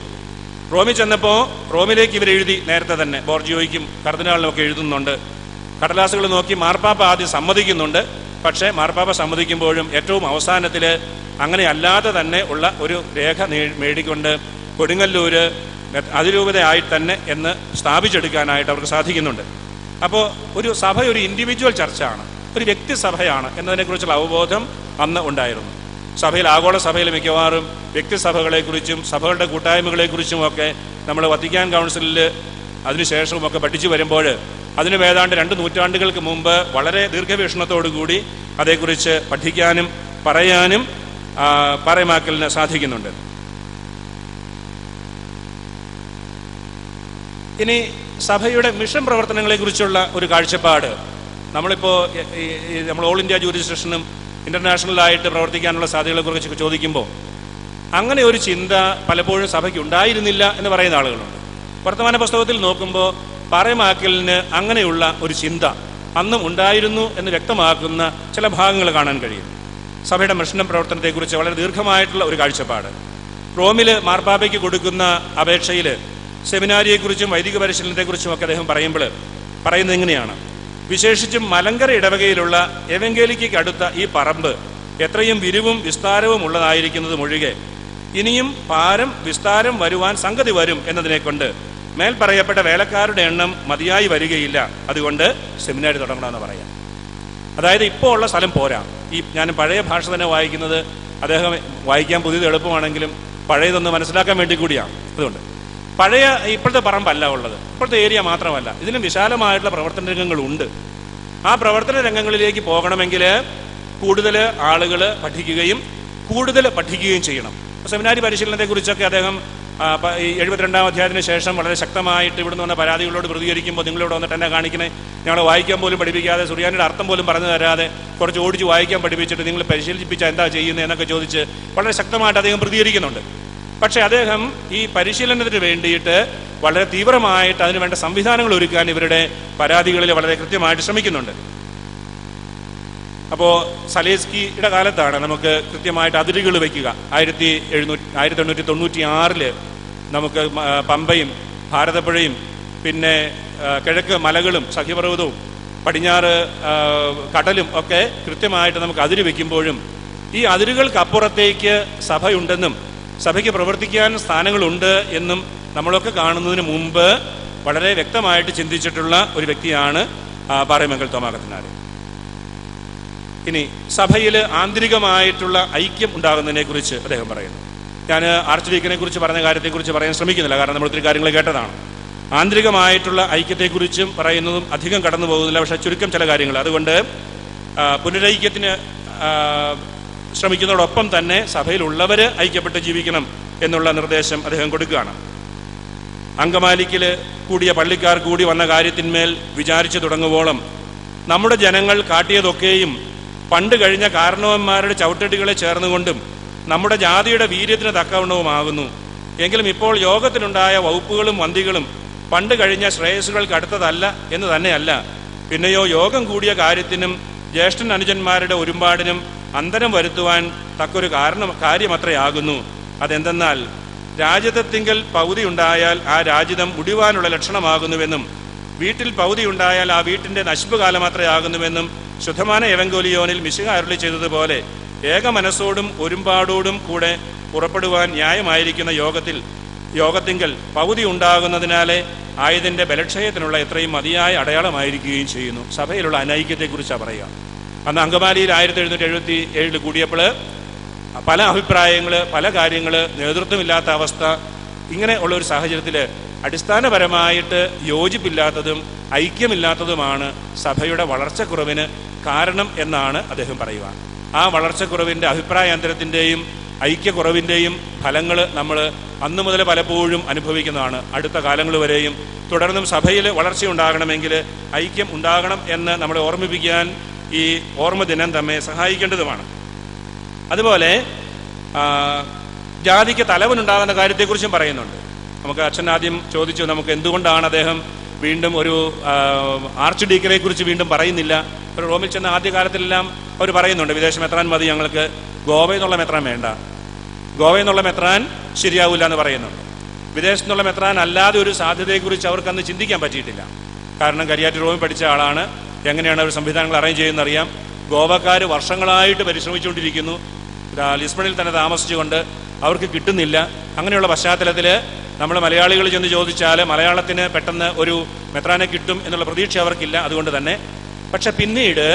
[SPEAKER 1] റോമിൽ ചെന്നപ്പോൾ റോമിലേക്ക് ഇവരെഴുതി. നേരത്തെ തന്നെ ബോർജിയോയ്ക്കും കർദിനാളിനും ഒക്കെ എഴുതുന്നുണ്ട്. കടലാസുകൾ നോക്കി മാർപ്പാപ്പ ആദ്യം സമ്മതിക്കുന്നുണ്ട്. പക്ഷേ മാർപ്പാപ്പ സമ്മതിക്കുമ്പോഴും ഏറ്റവും അവസാനത്തിൽ അങ്ങനെ അല്ലാതെ തന്നെ ഉള്ള ഒരു രേഖ മേടിക്കൊണ്ട് കൊടുങ്ങല്ലൂര് അതിരൂപതയായിട്ട് തന്നെ എന്ന് സ്ഥാപിച്ചെടുക്കാനായിട്ട് അവർക്ക് സാധിക്കുന്നുണ്ട്. അപ്പോൾ ഒരു സഭ ഒരു ഇൻഡിവിജ്വൽ ചർച്ചാണ്, ഒരു വ്യക്തിസഭയാണ് എന്നതിനെക്കുറിച്ചുള്ള അവബോധം അന്ന് ഉണ്ടായിരുന്നു. സഭയിൽ, ആഗോള സഭയിൽ മിക്കവാറും വ്യക്തിസഭകളെക്കുറിച്ചും സഭകളുടെ കൂട്ടായ്മകളെക്കുറിച്ചും ഒക്കെ നമ്മൾ വത്തിക്കാൻ കൗൺസിലിൽ അതിനുശേഷവും ഒക്കെ പഠിച്ചു വരുമ്പോൾ അതിന് ഏതാണ്ട് 2 നൂറ്റാണ്ടുകൾക്ക് മുമ്പ് വളരെ ദീർഘവീക്ഷണത്തോടുകൂടി അതേക്കുറിച്ച് പഠിക്കാനും പറയാനും പാറേമാക്കലിന് സാധിക്കുന്നുണ്ട്. ഇനി സഭയുടെ മിഷൻ പ്രവർത്തനങ്ങളെക്കുറിച്ചുള്ള ഒരു കാഴ്ചപ്പാട് നമ്മളിപ്പോൾ നമ്മൾ ഓൾ ഇന്ത്യ ജൂറിസ്ഡിക്ഷനും ഇന്റർനാഷണലായിട്ട് പ്രവർത്തിക്കാനുള്ള സാധ്യതകളെക്കുറിച്ച് ചോദിക്കുമ്പോൾ അങ്ങനെ ഒരു ചിന്ത പലപ്പോഴും സഭയ്ക്ക് ഉണ്ടായിരുന്നില്ല എന്ന് പറയുന്ന ആളുകളുണ്ട്. വർത്തമാന പുസ്തകത്തിൽ നോക്കുമ്പോൾ പാറേമാക്കലിന് അങ്ങനെയുള്ള ഒരു ചിന്ത അന്നും ഉണ്ടായിരുന്നു എന്ന് വ്യക്തമാക്കുന്ന ചില ഭാഗങ്ങൾ കാണാൻ കഴിയും. സഭയുടെ മിഷൻ പ്രവർത്തനത്തെക്കുറിച്ച് വളരെ ദീർഘമായിട്ടുള്ള ഒരു കാഴ്ചപ്പാട്. റോമിൽ മാർപ്പാപ്പയ്ക്ക് കൊടുക്കുന്ന അപേക്ഷയിൽ സെമിനാരിയെക്കുറിച്ചും വൈദിക പരിശീലനത്തെക്കുറിച്ചും ഒക്കെ അദ്ദേഹം പറയുന്നത് എങ്ങനെയാണ്: വിശേഷിച്ചും മലങ്കര ഇടവകയിലുള്ള എവങ്കേലിക്കയ്ക്ക് അടുത്ത ഈ പറമ്പ് എത്രയും വിരിവും വിസ്താരവും ഉള്ളതായിരിക്കുന്നതുമൊഴികെ ഇനിയും ഭാരം വിസ്താരം വരുവാൻ സംഗതി വരും എന്നതിനെക്കൊണ്ട് മേൽ പറയപ്പെട്ട വേലക്കാരുടെ എണ്ണം മതിയായി വരികയില്ല. അതുകൊണ്ട് സെമിനാരി തുടങ്ങണമെന്ന് പറയാം. അതായത് ഇപ്പോൾ ഉള്ള സ്ഥലം പോരാ. ഞാൻ പഴയ ഭാഷ തന്നെ വായിക്കുന്നത് അദ്ദേഹം വായിക്കാൻ പുതിയത് എളുപ്പമാണെങ്കിലും പഴയതൊന്ന് മനസ്സിലാക്കാൻ വേണ്ടി കൂടിയാണ്. അതുകൊണ്ട് ഇപ്പോഴത്തെ പറമ്പല്ല ഉള്ളത്, ഇപ്പോഴത്തെ ഏരിയ മാത്രമല്ല, ഇതിലും വിശാലമായിട്ടുള്ള പ്രവർത്തന രംഗങ്ങളുണ്ട്. ആ പ്രവർത്തന രംഗങ്ങളിലേക്ക് പോകണമെങ്കിൽ കൂടുതൽ ആളുകൾ പഠിക്കുകയും ചെയ്യണം. സെമിനാരി പരിശീലനത്തെക്കുറിച്ചൊക്കെ അദ്ദേഹം 72-ാം അധ്യായത്തിന് ശേഷം വളരെ ശക്തമായിട്ട് ഇവിടുന്ന് വന്ന പരാതികളോട് പ്രതികരിക്കുമ്പോൾ നിങ്ങളിവിടെ വന്നിട്ട് എന്നെ കാണിക്കണേ, ഞങ്ങൾ വായിക്കാൻ പോലും പഠിപ്പിക്കാതെ സുറിയാനിയുടെ അർത്ഥം പോലും പറഞ്ഞു തരാതെ കുറച്ച് ഓടിച്ച് വായിക്കാൻ പഠിപ്പിച്ചിട്ട് നിങ്ങൾ പരിശീലിപ്പിച്ചാൽ എന്താ ചെയ്യുന്നത് എന്നൊക്കെ ചോദിച്ച് വളരെ ശക്തമായിട്ട് അദ്ദേഹം പ്രതികരിക്കുന്നുണ്ട്. പക്ഷെ അദ്ദേഹം ഈ പരിശീലനത്തിന് വേണ്ടിയിട്ട് വളരെ തീവ്രമായിട്ട് അതിനുവേണ്ട സംവിധാനങ്ങൾ ഒരുക്കാൻ ഇവരുടെ പരാതികളിൽ വളരെ കൃത്യമായിട്ട് ശ്രമിക്കുന്നുണ്ട്. അപ്പോൾ സലേസ്കിയുടെ കാലത്താണ് നമുക്ക് കൃത്യമായിട്ട് അതിരുകൾ വയ്ക്കുക. 1896 നമുക്ക് പമ്പയും ഭാരതപ്പുഴയും പിന്നെ കിഴക്ക് മലകളും സഖ്യപർവ്വതവും പടിഞ്ഞാറ് കടലും ഒക്കെ കൃത്യമായിട്ട് നമുക്ക് അതിര് വയ്ക്കുമ്പോഴും ഈ അതിരുകൾക്കപ്പുറത്തേക്ക് സഭയുണ്ടെന്നും സഭയ്ക്ക് പ്രവർത്തിക്കാൻ സ്ഥാനങ്ങളുണ്ട് എന്നും നമ്മളൊക്കെ കാണുന്നതിന് മുമ്പ് വളരെ വ്യക്തമായിട്ട് ചിന്തിച്ചിട്ടുള്ള ഒരു വ്യക്തിയാണ് പാറേമംഗൽ തോമാ കത്തനാര്. ഇനി സഭയിൽ ആന്തരികമായിട്ടുള്ള ഐക്യം ഉണ്ടാകുന്നതിനെ കുറിച്ച് അദ്ദേഹം പറയുന്നു. ഞാൻ ആർച്ച് ഡീക്കനെ കുറിച്ച് പറഞ്ഞ കാര്യത്തെക്കുറിച്ച് പറയാൻ ശ്രമിക്കുന്നില്ല, കാരണം നമ്മൾ ഒത്തിരി കാര്യങ്ങൾ കേട്ടതാണ്. ആന്തരികമായിട്ടുള്ള ഐക്യത്തെക്കുറിച്ചും പറയുന്നതും അധികം കടന്നു പോകുന്നില്ല, പക്ഷെ ചുരുക്കം ചില കാര്യങ്ങൾ. അതുകൊണ്ട് പുനരൈക്യത്തിന് ശ്രമിക്കുന്നതോടൊപ്പം തന്നെ സഭയിലുള്ളവർ ഐക്യപ്പെട്ട് ജീവിക്കണം എന്നുള്ള നിർദ്ദേശം അദ്ദേഹം കൊടുക്കുകയാണ്. അങ്കമാലിക്കിൽ കൂടിയ പള്ളിക്കാർ കൂടി വന്ന കാര്യത്തിന്മേൽ വിചാരിച്ചു തുടങ്ങുവോളം നമ്മുടെ ജനങ്ങൾ കാട്ടിയതൊക്കെയും പണ്ട് കഴിഞ്ഞ കാരണവന്മാരുടെ ചവിട്ടടികളെ ചേർന്നുകൊണ്ടും നമ്മുടെ ജാതിയുടെ വീര്യത്തിന് തക്കവണ്ണവുമാകുന്നു. എങ്കിലും ഇപ്പോൾ യോഗത്തിലുണ്ടായ വകുപ്പുകളും വന്തികളും പണ്ട് കഴിഞ്ഞ ശ്രേയസ്സുകൾക്ക് അടുത്തതല്ല എന്ന് തന്നെയല്ല, പിന്നെയോ യോഗം കൂടിയ കാര്യത്തിനും ജ്യേഷ്ഠൻ അനുജന്മാരുടെ ഒരുമ്പാടിനും അന്തരം വരുത്തുവാൻ തക്കൊരു കാര്യമത്രയാകുന്നു. അതെന്തെന്നാൽ രാജ്യത്തിങ്കൽ പൗതി ഉണ്ടായാൽ ആ രാജ്യം മുടിവാനുള്ള ലക്ഷണമാകുന്നുവെന്നും വീട്ടിൽ പൗതി ഉണ്ടായാൽ ആ വീട്ടിന്റെ നശിപ്പ് കാലമത്രയാകുന്നുവെന്നും ശുദ്ധമാന എവങ്കോലിയോനിൽ മിശിഹ അരുളി ചെയ്തതുപോലെ ഏക മനസ്സോടും ഒരുമ്പാടോടും കൂടെ പുറപ്പെടുവാൻ ന്യായമായിരിക്കുന്ന യോഗത്തിങ്കൽ പൗതി ഉണ്ടാകുന്നതിനാലെ ആയതിന്റെ ബലക്ഷയത്തിനുള്ള എത്രയും മതിയായ അടയാളമായിരിക്കുകയും ചെയ്യുന്നു. സഭയിലുള്ള അനൈക്യത്തെക്കുറിച്ചാണ് പറയുക. അന്ന് അങ്കമാലിയിൽ 1777 കൂടിയപ്പോൾ പല അഭിപ്രായങ്ങൾ, പല കാര്യങ്ങൾ, നേതൃത്വമില്ലാത്ത അവസ്ഥ, ഇങ്ങനെ ഉള്ള ഒരു സാഹചര്യത്തിൽ അടിസ്ഥാനപരമായിട്ട് യോജിപ്പില്ലാത്തതും ഐക്യമില്ലാത്തതുമാണ് സഭയുടെ വളർച്ചക്കുറവിന് കാരണം എന്നാണ് അദ്ദേഹം പറയുക. ആ വളർച്ചക്കുറവിൻ്റെ, അഭിപ്രായാന്തരത്തിൻ്റെയും ഐക്യക്കുറവിൻ്റെയും ഫലങ്ങൾ നമ്മൾ അന്നു മുതൽ പലപ്പോഴും അനുഭവിക്കുന്നതാണ്. അടുത്ത കാലങ്ങൾ വരെയും തുടർന്നും സഭയിൽ വളർച്ചയുണ്ടാകണമെങ്കിൽ ഐക്യം ഉണ്ടാകണം എന്ന് നമ്മളെ ഓർമ്മിപ്പിക്കാൻ ഈ ഓർമ്മ ദിനം നമ്മെ സഹായിക്കേണ്ടതുമാണ്. അതുപോലെ ജാതിക്ക് തലവനുണ്ടാകുന്ന കാര്യത്തെക്കുറിച്ചും പറയുന്നുണ്ട്. നമുക്ക് അച്ഛൻ ആദ്യം ചോദിച്ചു, നമുക്ക് എന്തുകൊണ്ടാണ് അദ്ദേഹം വീണ്ടും ഒരു ആർച്ച് ഡീക്കനെ കുറിച്ച് വീണ്ടും പറയുന്നില്ല? ഒരു റോമിൽ ചെന്ന ആദ്യകാലത്തിലെല്ലാം അവർ പറയുന്നുണ്ട്, വിദേശ മെത്രാൻ മതി, ഞങ്ങൾക്ക് ഗോവയിൽ നിന്നുള്ള മെത്രാൻ വേണ്ട, ഗോവയിൽ നിന്നുള്ള മെത്രാൻ ശരിയാവില്ല എന്ന് പറയുന്നുണ്ട്. വിദേശത്തു നിന്നുള്ള മെത്രാൻ അല്ലാതെ ഒരു സാധ്യതയെക്കുറിച്ച് അവർക്കന്ന് ചിന്തിക്കാൻ പറ്റിയിട്ടില്ല. കാരണം കരിയാറ്റ് റോമിൽ പഠിച്ച ആളാണ്, എങ്ങനെയാണ് അവർ സംവിധാനങ്ങൾ അറേഞ്ച് ചെയ്യുന്നറിയാം. ഗോവക്കാർ വർഷങ്ങളായിട്ട് പരിശ്രമിച്ചുകൊണ്ടിരിക്കുന്നു, ലിസ്ബണിൽ തന്നെ താമസിച്ചുകൊണ്ട് അവർക്ക് കിട്ടുന്നില്ല. അങ്ങനെയുള്ള പശ്ചാത്തലത്തിൽ നമ്മൾ മലയാളികൾ ചെന്ന് ചോദിച്ചാൽ മലയാളത്തിന് പെട്ടെന്ന് ഒരു മെത്രാനെ കിട്ടും എന്നുള്ള പ്രതീക്ഷ അവർക്കില്ല. അതുകൊണ്ട് തന്നെ പക്ഷെ പിന്നീട്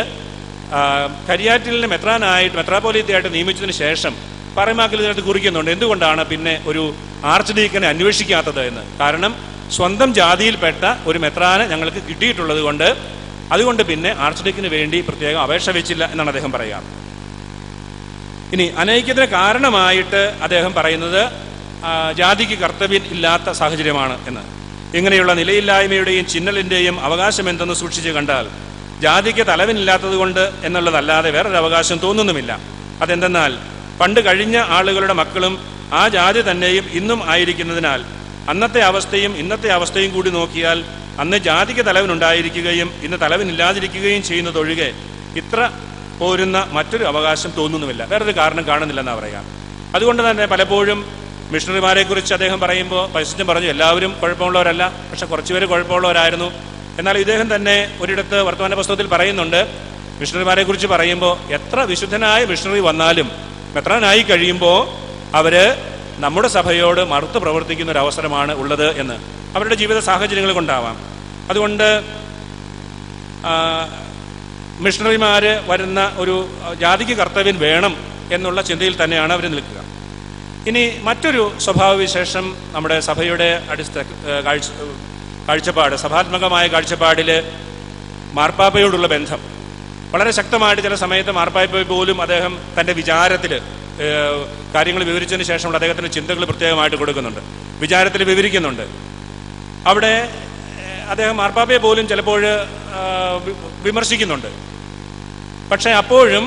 [SPEAKER 1] കരിയാറ്റിലിനെ മെത്രാപോലീത്തയായിട്ട് നിയമിച്ചതിന് ശേഷം പറമാക്കൽ ഇതിനകത്ത് കുറിക്കുന്നുണ്ട് എന്തുകൊണ്ടാണ് പിന്നെ ഒരു ആർച്ച് ഡീക്കനെ അന്വേഷിക്കാത്തത് എന്ന്. കാരണം സ്വന്തം ജാതിയിൽപ്പെട്ട ഒരു മെത്രാനെ ഞങ്ങൾക്ക് കിട്ടിയിട്ടുള്ളത് കൊണ്ട്, അതുകൊണ്ട് പിന്നെ ആർച്ച് ഡീക്കന് വേണ്ടി പ്രത്യേകം അപേക്ഷ വെച്ചില്ല എന്നാണ് അദ്ദേഹം പറയുക. ഇനി അനൈക്യത്തിന് കാരണമായിട്ട് അദ്ദേഹം പറയുന്നത് ജാതിക്ക് കർത്തവ്യം ഇല്ലാത്ത സാഹചര്യമാണ് എന്ന്. ഇങ്ങനെയുള്ള നിലയില്ലായ്മയുടെയും ചിഹ്നലിൻ്റെയും അവകാശം എന്തെന്ന് സൂക്ഷിച്ച് കണ്ടാൽ ജാതിക്ക് തലവനില്ലാത്തത് കൊണ്ട് എന്നുള്ളതല്ലാതെ വേറൊരു അവകാശം തോന്നുന്നുമില്ല. അതെന്തെന്നാൽ പണ്ട് കഴിഞ്ഞ ആളുകളുടെ മക്കളും ആ ജാതി തന്നെയും ഇന്നും ആയിരിക്കുന്നതിനാൽ അന്നത്തെ അവസ്ഥയും ഇന്നത്തെ അവസ്ഥയും കൂടി നോക്കിയാൽ അന്ന് ജാതിക്ക് തലവനുണ്ടായിരിക്കുകയും ഇന്ന് തലവനില്ലാതിരിക്കുകയും ചെയ്യുന്നതൊഴികെ ഇത്ര പോരുന്ന മറ്റൊരു അവകാശം തോന്നുന്നുമില്ല. വേറൊരു കാരണം കാണുന്നില്ലെന്നാണ് പറയാം. അതുകൊണ്ട് തന്നെ പലപ്പോഴും മിഷണറിമാരെ കുറിച്ച് അദ്ദേഹം പറയുമ്പോൾ പരിശുദ്ധൻ പറഞ്ഞു എല്ലാവരും കുഴപ്പമുള്ളവരല്ല, പക്ഷെ കുറച്ചുപേര് കുഴപ്പമുള്ളവരായിരുന്നു. എന്നാൽ ഇദ്ദേഹം തന്നെ ഒരിടത്ത് വർത്തമാന പുസ്തകത്തിൽ പറയുന്നുണ്ട്, മിഷണറിമാരെ കുറിച്ച് പറയുമ്പോൾ എത്ര വിശുദ്ധനായ മിഷണറി വന്നാലും മെത്രാനായി കഴിയുമ്പോൾ അവര് നമ്മുടെ സഭയോട് മറുത്ത് പ്രവർത്തിക്കുന്ന ഒരു അവസരമാണ് ഉള്ളത് എന്ന്. അവരുടെ ജീവിത സാഹചര്യങ്ങൾ കൊണ്ടാവാം. അതുകൊണ്ട് മിഷണറിമാര് വരുന്ന ഒരു ജാതിക്ക് കർത്തവ്യം വേണം എന്നുള്ള ചിന്തയിൽ തന്നെയാണ് അവർ നിൽക്കുക. ഇനി മറ്റൊരു സ്വഭാവവിശേഷം നമ്മുടെ സഭയുടെ കാഴ്ചപ്പാട്, സഭാത്മകമായ കാഴ്ചപ്പാടിൽ മാർപ്പാപ്പയോടുള്ള ബന്ധം വളരെ ശക്തമായിട്ട് ചില സമയത്ത് മാർപ്പാപ്പ പോലും അദ്ദേഹം തൻ്റെ വിചാരത്തിൽ കാര്യങ്ങൾ വിവരിച്ചതിന് ശേഷമുള്ള അദ്ദേഹത്തിൻ്റെ ചിന്തകൾ പ്രത്യേകമായിട്ട് കൊടുക്കുന്നുണ്ട്, വിചാരത്തിൽ വിവരിക്കുന്നുണ്ട്. അവിടെ അദ്ദേഹം മാർപ്പാപ്പയെ പോലും ചിലപ്പോൾ വിമർശിക്കുന്നുണ്ട്. പക്ഷെ അപ്പോഴും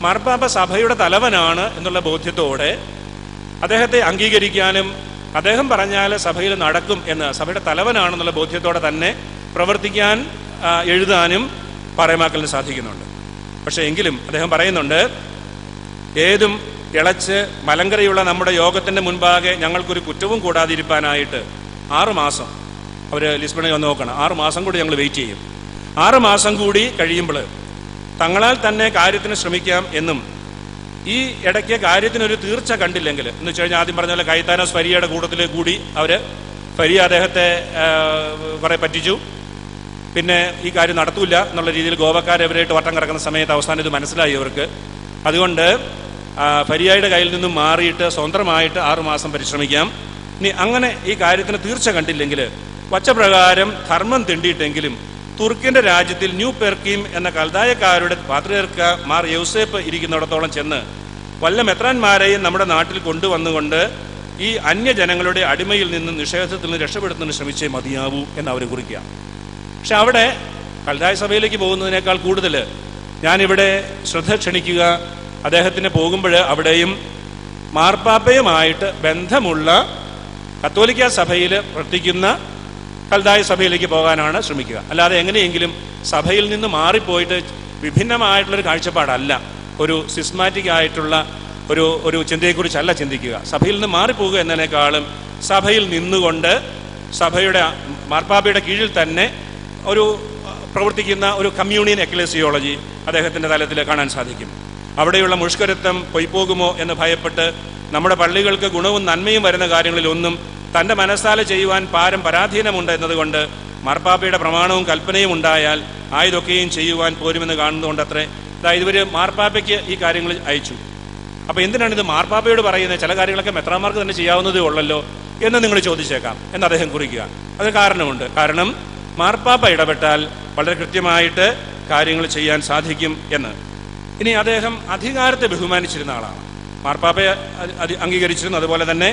[SPEAKER 1] മാർപ്പാപ്പ സഭയുടെ തലവനാണ് എന്നുള്ള ബോധ്യത്തോടെ അദ്ദേഹത്തെ അംഗീകരിക്കാനും അദ്ദേഹം പറഞ്ഞാൽ സഭയിൽ നടക്കും എന്ന്, സഭയുടെ തലവനാണെന്നുള്ള ബോധ്യത്തോടെ തന്നെ പ്രവർത്തിക്കാൻ എഴുതാനും പറയമാക്കലിന് സാധിക്കുന്നുണ്ട്. പക്ഷെ എങ്കിലും അദ്ദേഹം പറയുന്നുണ്ട്, ഏതും ഇളച്ച് മലങ്കരയുള്ള നമ്മുടെ യോഗത്തിൻ്റെ മുൻപാകെ ഞങ്ങൾക്കൊരു കുറ്റവും കൂടാതിരിക്കാനായിട്ട് 6 മാസം അവർ ലിസ്ബണിൽ വന്ന് നോക്കണം. 6 മാസം കൂടി ഞങ്ങൾ വെയിറ്റ് ചെയ്യും. 6 മാസം കൂടി കഴിയുമ്പോൾ തങ്ങളാൽ തന്നെ കാര്യത്തിന് ശ്രമിക്കാം എന്നും ഈ ഇടയ്ക്ക് കാര്യത്തിനൊരു തീർച്ച കണ്ടില്ലെങ്കിൽ എന്ന് വെച്ച് കഴിഞ്ഞാൽ ആദ്യം പറഞ്ഞ പോലെ കൈത്താനോസ് ഫരിയയുടെ കൂട്ടത്തിൽ കൂടി അവർ ഫരിയ അദ്ദേഹത്തെ കുറെ പറ്റിച്ചു. പിന്നെ ഈ കാര്യം നടത്തൂല എന്നുള്ള രീതിയിൽ ഗോവക്കാരെവരായിട്ട് വട്ടം കിടക്കുന്ന സമയത്ത് അവസാനം ഇത് മനസ്സിലായി അവർക്ക്. അതുകൊണ്ട് ഫരിയയുടെ കയ്യിൽ നിന്നും മാറിയിട്ട് സ്വന്തമായിട്ട് 6 മാസം പരിശ്രമിക്കാം. ഇനി അങ്ങനെ ഈ കാര്യത്തിന് തീർച്ച കണ്ടില്ലെങ്കിൽ വച്ചപ്രകാരം ധർമ്മം തിണ്ടിയിട്ടെങ്കിലും തുർക്കിന്റെ രാജ്യത്തിൽ ന്യൂ പെർക്കീം എന്ന കൽദായക്കാരുടെ പാത്രിയർക്ക മാർ യൗസേപ്പ് ഇരിക്കുന്നിടത്തോളം ചെന്ന് വല്ല മെത്രാന്മാരെയും നമ്മുടെ നാട്ടിൽ കൊണ്ടുവന്നുകൊണ്ട് ഈ അന്യജനങ്ങളുടെ അടിമയിൽ നിന്നും നിഷേധത്തിൽ നിന്ന് രക്ഷപ്പെടുത്തുന്നതിന് ശ്രമിച്ചേ മതിയാവൂ എന്ന് അവർ കുറിക്കുക. പക്ഷെ അവിടെ കൽദായ സഭയിലേക്ക് പോകുന്നതിനേക്കാൾ കൂടുതൽ ഞാനിവിടെ ശ്രദ്ധ ക്ഷണിക്കുക, അദ്ദേഹത്തിന് പോകുമ്പോൾ അവിടെയും മാർപ്പാപ്പയുമായിട്ട് ബന്ധമുള്ള കത്തോലിക്ക സഭയിൽ പ്രവർത്തിക്കുന്ന കൽദായ സഭയിലേക്ക് പോകാനാണ് ശ്രമിക്കുക. അല്ലാതെ എങ്ങനെയെങ്കിലും സഭയിൽ നിന്ന് മാറിപ്പോയിട്ട് വിഭിന്നമായിട്ടുള്ളൊരു കാഴ്ചപ്പാടല്ല, ഒരു സിസ്റ്റമാറ്റിക് ആയിട്ടുള്ള ഒരു ചിന്തയെക്കുറിച്ചല്ല ചിന്തിക്കുക. സഭയിൽ നിന്ന് മാറിപ്പോവുക എന്നതിനേക്കാളും സഭയിൽ നിന്നുകൊണ്ട് സഭയുടെ മാർപ്പാപ്പയുടെ കീഴിൽ തന്നെ ഒരു പ്രവർത്തിക്കുന്ന ഒരു കമ്മ്യൂണിയൻ എക്ലേസിയോളജി അദ്ദേഹത്തിൻ്റെ തലത്തിൽ കാണാൻ സാധിക്കും. അവിടെയുള്ള മുഷ്കരത്വം പൊയ്പോകുമോ എന്ന് ഭയപ്പെട്ട് നമ്മുടെ പള്ളികൾക്ക് ഗുണവും നന്മയും വരുന്ന കാര്യങ്ങളിലൊന്നും തൻ്റെ മനസ്സാലെ ചെയ്യുവാൻ പരാധീനമുണ്ട് എന്നതുകൊണ്ട് മാർപ്പാപ്പയുടെ പ്രമാണവും കൽപ്പനയും ഉണ്ടായാൽ ആയതൊക്കെയും ചെയ്യുവാൻ പോരുമെന്ന് കാണുന്നതുകൊണ്ട് അത്രേ. അതായത് ഇവർ മാർപ്പാപ്പയ്ക്ക് ഈ കാര്യങ്ങൾ അയച്ചു. അപ്പോൾ എന്തിനാണ് ഇത് മാർപ്പാപ്പയോട് പറയുന്നത്? ചില കാര്യങ്ങളൊക്കെ മെത്രാന്മാർക്ക് തന്നെ ചെയ്യാവുന്നതേ ഉള്ളല്ലോ എന്ന് നിങ്ങൾ ചോദിച്ചേക്കാം എന്ന് അദ്ദേഹം കുറിക്കുക. അത് കാരണമുണ്ട്. കാരണം മാർപ്പാപ്പ ഇടപെട്ടാൽ വളരെ കൃത്യമായിട്ട് കാര്യങ്ങൾ ചെയ്യാൻ സാധിക്കും എന്ന്. ഇനി അദ്ദേഹം അധികാരത്തെ ബഹുമാനിച്ചിരുന്ന ആളാണ്. മാർപ്പാപ്പയെ അംഗീകരിച്ചിരുന്നു, അതുപോലെ തന്നെ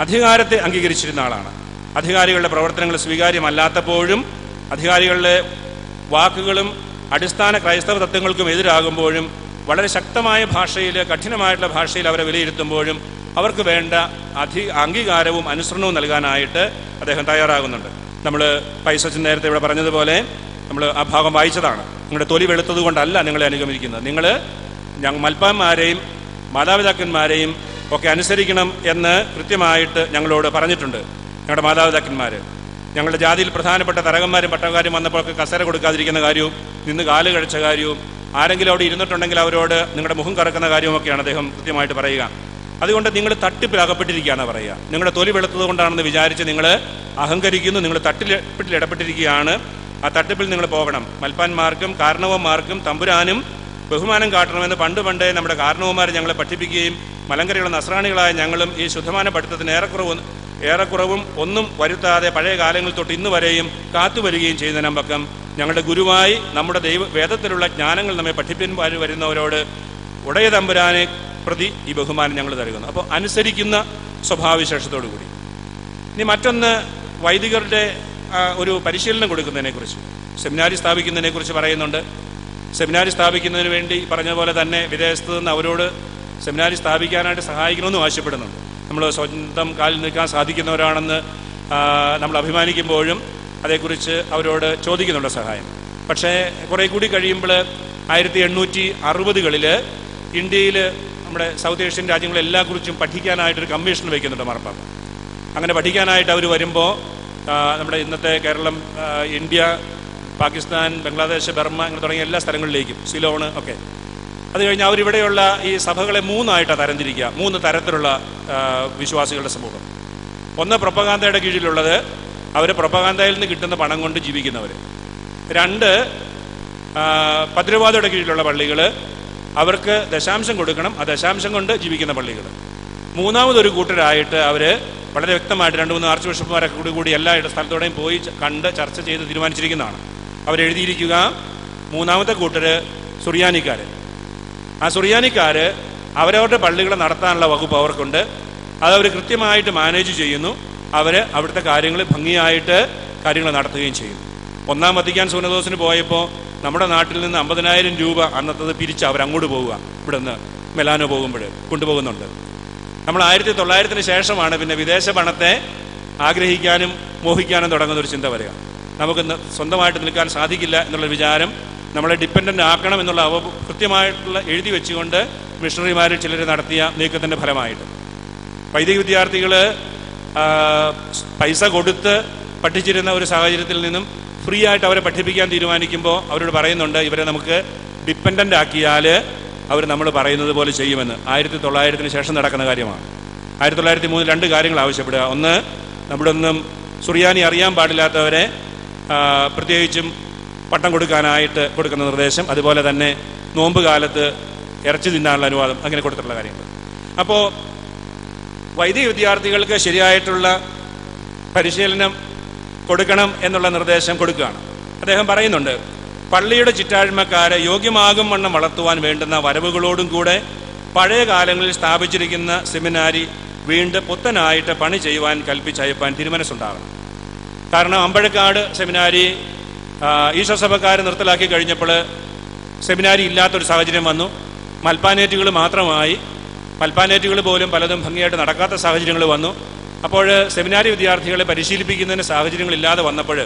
[SPEAKER 1] അധികാരത്തെ അംഗീകരിച്ചിരുന്ന ആളാണ്. അധികാരികളുടെ പ്രവർത്തനങ്ങൾ സ്വീകാര്യമല്ലാത്തപ്പോഴും അധികാരികളുടെ വാക്കുകളും അടിസ്ഥാന ക്രൈസ്തവ തത്വങ്ങൾക്കും എതിരാകുമ്പോഴും വളരെ ശക്തമായ ഭാഷയിൽ, കഠിനമായിട്ടുള്ള ഭാഷയിൽ അവരെ വിലയിരുത്തുമ്പോഴും അവർക്ക് വേണ്ട അംഗീകാരവും അനുസരണവും നൽകാനായിട്ട് അദ്ദേഹം തയ്യാറാകുന്നുണ്ട്. നമ്മൾ പൈസച്ചൻ നേരത്തെ ഇവിടെ പറഞ്ഞതുപോലെ നമ്മൾ ആ ഭാഗം വായിച്ചതാണ്. നിങ്ങളുടെ തൊലി വെളുത്തത് കൊണ്ടല്ല നിങ്ങളെ അനുഗമിക്കുന്നത്, നിങ്ങൾ മൽപ്പാന്മാരെയും മാതാപിതാക്കന്മാരെയും ഒക്കെ അനുസരിക്കണം എന്ന് കൃത്യമായിട്ട് ഞങ്ങളോട് പറഞ്ഞിട്ടുണ്ട്. ഞങ്ങളുടെ മാതാപിതാക്കന്മാർ ഞങ്ങളുടെ ജാതിയിൽ പ്രധാനപ്പെട്ട തരകന്മാരും പട്ടക്കാരും വന്നപ്പോഴൊക്കെ കസേര കൊടുക്കാതിരിക്കുന്ന കാര്യവും നിന്ന് കാല് കഴിച്ച കാര്യവും ആരെങ്കിലും അവിടെ ഇരുന്നിട്ടുണ്ടെങ്കിൽ അവരോട് നിങ്ങളുടെ മുഖം കറക്കുന്ന കാര്യവുമൊക്കെയാണ് അദ്ദേഹം കൃത്യമായിട്ട് പറയുക. അതുകൊണ്ട് നിങ്ങൾ തട്ടിപ്പിൽ അകപ്പെട്ടിരിക്കുകയാണ് പറയുക. നിങ്ങളുടെ തൊലി വെളുത്തത് കൊണ്ടാണെന്ന് വിചാരിച്ച് നിങ്ങൾ അഹങ്കരിക്കുന്നു, നിങ്ങൾ തട്ടിപ്പിൽ ഇടപെട്ടിരിക്കുകയാണ്. ആ തട്ടിപ്പിൽ നിങ്ങൾ പോകണം. മൽപ്പാന്മാർക്കും കാരണവന്മാർക്കും തമ്പുരാനും ബഹുമാനം കാട്ടണമെന്ന് പണ്ടേ നമ്മുടെ കാരണവന്മാർ ഞങ്ങളെ പഠിപ്പിക്കുകയും മലങ്കരയുള്ള നസ്രാണികളായ ഞങ്ങളും ഈ ശുദ്ധമാന പഠിത്തത്തിന് ഏറെക്കുറവും ഒന്നും വരുത്താതെ പഴയ കാലങ്ങൾ തൊട്ട് ഇന്ന് വരെയും കാത്തുവരികയും ചെയ്യുന്നതിനും പക്കം ഞങ്ങളുടെ ഗുരുവായി നമ്മുടെ വേദത്തിലുള്ള ജ്ഞാനങ്ങൾ നമ്മെ പഠിപ്പിക്കാൻ വരുന്നവരോട് ഉടയ തമ്പുരാനെ പ്രതി ഈ ബഹുമാനം ഞങ്ങൾ നൽകുന്നു. അപ്പോൾ അനുസരിക്കുന്ന സ്വഭാവവിശേഷത്തോടു കൂടി. ഇനി മറ്റൊന്ന്, വൈദികരുടെ ഒരു പരിശീലനം കൊടുക്കുന്നതിനെക്കുറിച്ച്, സെമിനാരി സ്ഥാപിക്കുന്നതിനെക്കുറിച്ച് പറയുന്നുണ്ട്. സെമിനാരി സ്ഥാപിക്കുന്നതിന് വേണ്ടി പറഞ്ഞ പോലെ തന്നെ വിദേശത്ത് നിന്ന് അവരോട് സെമിനാരി സ്ഥാപിക്കാനായിട്ട് സഹായിക്കണമെന്നും ആവശ്യപ്പെടുന്നുണ്ട്. നമ്മൾ സ്വന്തം കാലിൽ നിൽക്കാൻ സാധിക്കുന്നവരാണെന്ന് നമ്മൾ അഭിമാനിക്കുമ്പോഴും അതേക്കുറിച്ച് അവരോട് ചോദിക്കുന്നുണ്ട് സഹായം. പക്ഷേ കുറേ കൂടി കഴിയുമ്പോൾ 1860കളിൽ ഇന്ത്യയിൽ നമ്മുടെ സൗത്ത് ഏഷ്യൻ രാജ്യങ്ങളെല്ലാക്കുറിച്ചും പഠിക്കാനായിട്ടൊരു കമ്മീഷൻ വയ്ക്കുന്നുണ്ട് മാർപ്പാപ്പ. അങ്ങനെ പഠിക്കാനായിട്ട് അവർ വരുമ്പോൾ നമ്മുടെ ഇന്നത്തെ കേരളം, ഇന്ത്യ, പാകിസ്ഥാൻ, ബംഗ്ലാദേശ്, ബർമ്മ അങ്ങനെ തുടങ്ങിയ എല്ലാ സ്ഥലങ്ങളിലേക്കും, സിലോണ് ഒക്കെ. അത് കഴിഞ്ഞ് അവരിവിടെയുള്ള ഈ സഭകളെ 3ആയിട്ടാണ് തരംതിരിക്കുക. 3 തരത്തിലുള്ള വിശ്വാസികളുടെ സമൂഹം. ഒന്ന് പ്രൊപ്പഗാന്തയുടെ കീഴിലുള്ളത്, അവർ പ്രൊപ്പഗാന്തയിൽ നിന്ന് കിട്ടുന്ന പണം കൊണ്ട് ജീവിക്കുന്നവർ. 2 ഭദ്രവാദയുടെ കീഴിലുള്ള പള്ളികൾ, അവർക്ക് ദശാംശം കൊടുക്കണം, ആ ദശാംശം കൊണ്ട് ജീവിക്കുന്ന പള്ളികൾ. 3ാമതൊരു കൂട്ടരായിട്ട് അവർ വളരെ വ്യക്തമായിട്ട് 2-3 ആർച്ച് ബിഷപ്പുമാരൊക്കെ കൂടി എല്ലാ സ്ഥലത്തോടെയും പോയി കണ്ട് ചർച്ച ചെയ്ത് തീരുമാനിച്ചിരിക്കുന്നതാണ്. അവരെഴുതിയിരിക്കുക, 3ാമത്തെ കൂട്ടര് സുറിയാനിക്കാർ. ആ സുറിയാനിക്കാർ അവരവരുടെ പള്ളികളെ നടത്താനുള്ള വകുപ്പ് അവർക്കുണ്ട്. അതവർ കൃത്യമായിട്ട് മാനേജ് ചെയ്യുന്നു. അവർ അവിടുത്തെ കാര്യങ്ങൾ ഭംഗിയായിട്ട് കാര്യങ്ങൾ നടത്തുകയും ചെയ്യുന്നു. 1-ാം വത്തിക്കാൻ സുനദോസിന് പോയപ്പോൾ നമ്മുടെ നാട്ടിൽ നിന്ന് 50,000 രൂപ അന്നത്തത് പിരിച്ച് അവരങ്ങോട്ട് പോവുക. ഇവിടെ നിന്ന് മെലാനോ പോകുമ്പോൾ കൊണ്ടുപോകുന്നുണ്ട്. നമ്മൾ 1900-ന് ശേഷമാണ് പിന്നെ വിദേശ പണത്തെ ആഗ്രഹിക്കാനും മോഹിക്കാനും തുടങ്ങുന്ന ഒരു ചിന്ത വരിക. നമുക്ക് സ്വന്തമായിട്ട് നിൽക്കാൻ സാധിക്കില്ല എന്നുള്ള വിചാരം നമ്മളെ ഡിപ്പെൻഡൻ്റ് ആക്കണം എന്നുള്ള കൃത്യമായിട്ടുള്ള എഴുതി വെച്ചുകൊണ്ട് മിഷണറിമാരിൽ ചിലർ നടത്തിയ നീക്കത്തിൻ്റെ ഫലമായിട്ട് വൈദിക വിദ്യാർത്ഥികൾ പൈസ കൊടുത്ത് പഠിച്ചിരുന്ന ഒരു സാഹചര്യത്തിൽ നിന്നും ഫ്രീ ആയിട്ട് അവരെ പഠിപ്പിക്കാൻ തീരുമാനിക്കുമ്പോൾ അവരോട് പറയുന്നുണ്ട്, ഇവരെ നമുക്ക് ഡിപ്പെൻഡൻ്റ് ആക്കിയാൽ അവർ നമ്മൾ പറയുന്നത് പോലെ ചെയ്യുമെന്ന്. 1900-ന് ശേഷം നടക്കുന്ന കാര്യമാണ്. 1903 2 കാര്യങ്ങൾ ആവശ്യപ്പെടുക. ഒന്ന്, നമ്മുടെ ഒന്നും സുറിയാനി അറിയാൻ പാടില്ലാത്തവരെ പ്രത്യേകിച്ചും പട്ടം കൊടുക്കാനായിട്ട് കൊടുക്കുന്ന നിർദ്ദേശം, അതുപോലെ തന്നെ നോമ്പ് കാലത്ത് ഇറച്ചി തിന്നാനുള്ള അനുവാദം, അങ്ങനെ കൊടുത്തിട്ടുള്ള കാര്യങ്ങൾ. അപ്പോൾ വൈദിക വിദ്യാർത്ഥികൾക്ക് ശരിയായിട്ടുള്ള പരിശീലനം കൊടുക്കണം എന്നുള്ള നിർദ്ദേശം കൊടുക്കുകയാണ്. അദ്ദേഹം പറയുന്നുണ്ട്, പള്ളിയുടെ ചുറ്റാഴ്മക്കാരെ യോഗ്യമാകും വണ്ണം വളർത്തുവാൻ വേണ്ടുന്ന വരവുകളോടും കൂടെ പഴയ കാലങ്ങളിൽ സ്ഥാപിച്ചിരിക്കുന്ന സെമിനാരി വീണ്ടും പുത്തനായിട്ട് പണി ചെയ്യുവാൻ കൽപ്പിച്ചയപ്പാൻ തിരുമനസ്സുണ്ടാകണം. കാരണം അമ്പഴക്കാട് സെമിനാരി ഈശോസഭക്കാർ നിർത്തലാക്കി കഴിഞ്ഞപ്പോൾ സെമിനാരി ഇല്ലാത്തൊരു സാഹചര്യം വന്നു. മൽപ്പാനേറ്റുകൾ മാത്രമായി, മൽപ്പാനേറ്റുകൾ പോലും പലതും ഭംഗിയായിട്ട് നടക്കാത്ത സാഹചര്യങ്ങൾ വന്നു. അപ്പോൾ സെമിനാരി വിദ്യാർത്ഥികളെ പരിശീലിപ്പിക്കുന്നതിന് സാഹചര്യങ്ങളില്ലാതെ വന്നപ്പോൾ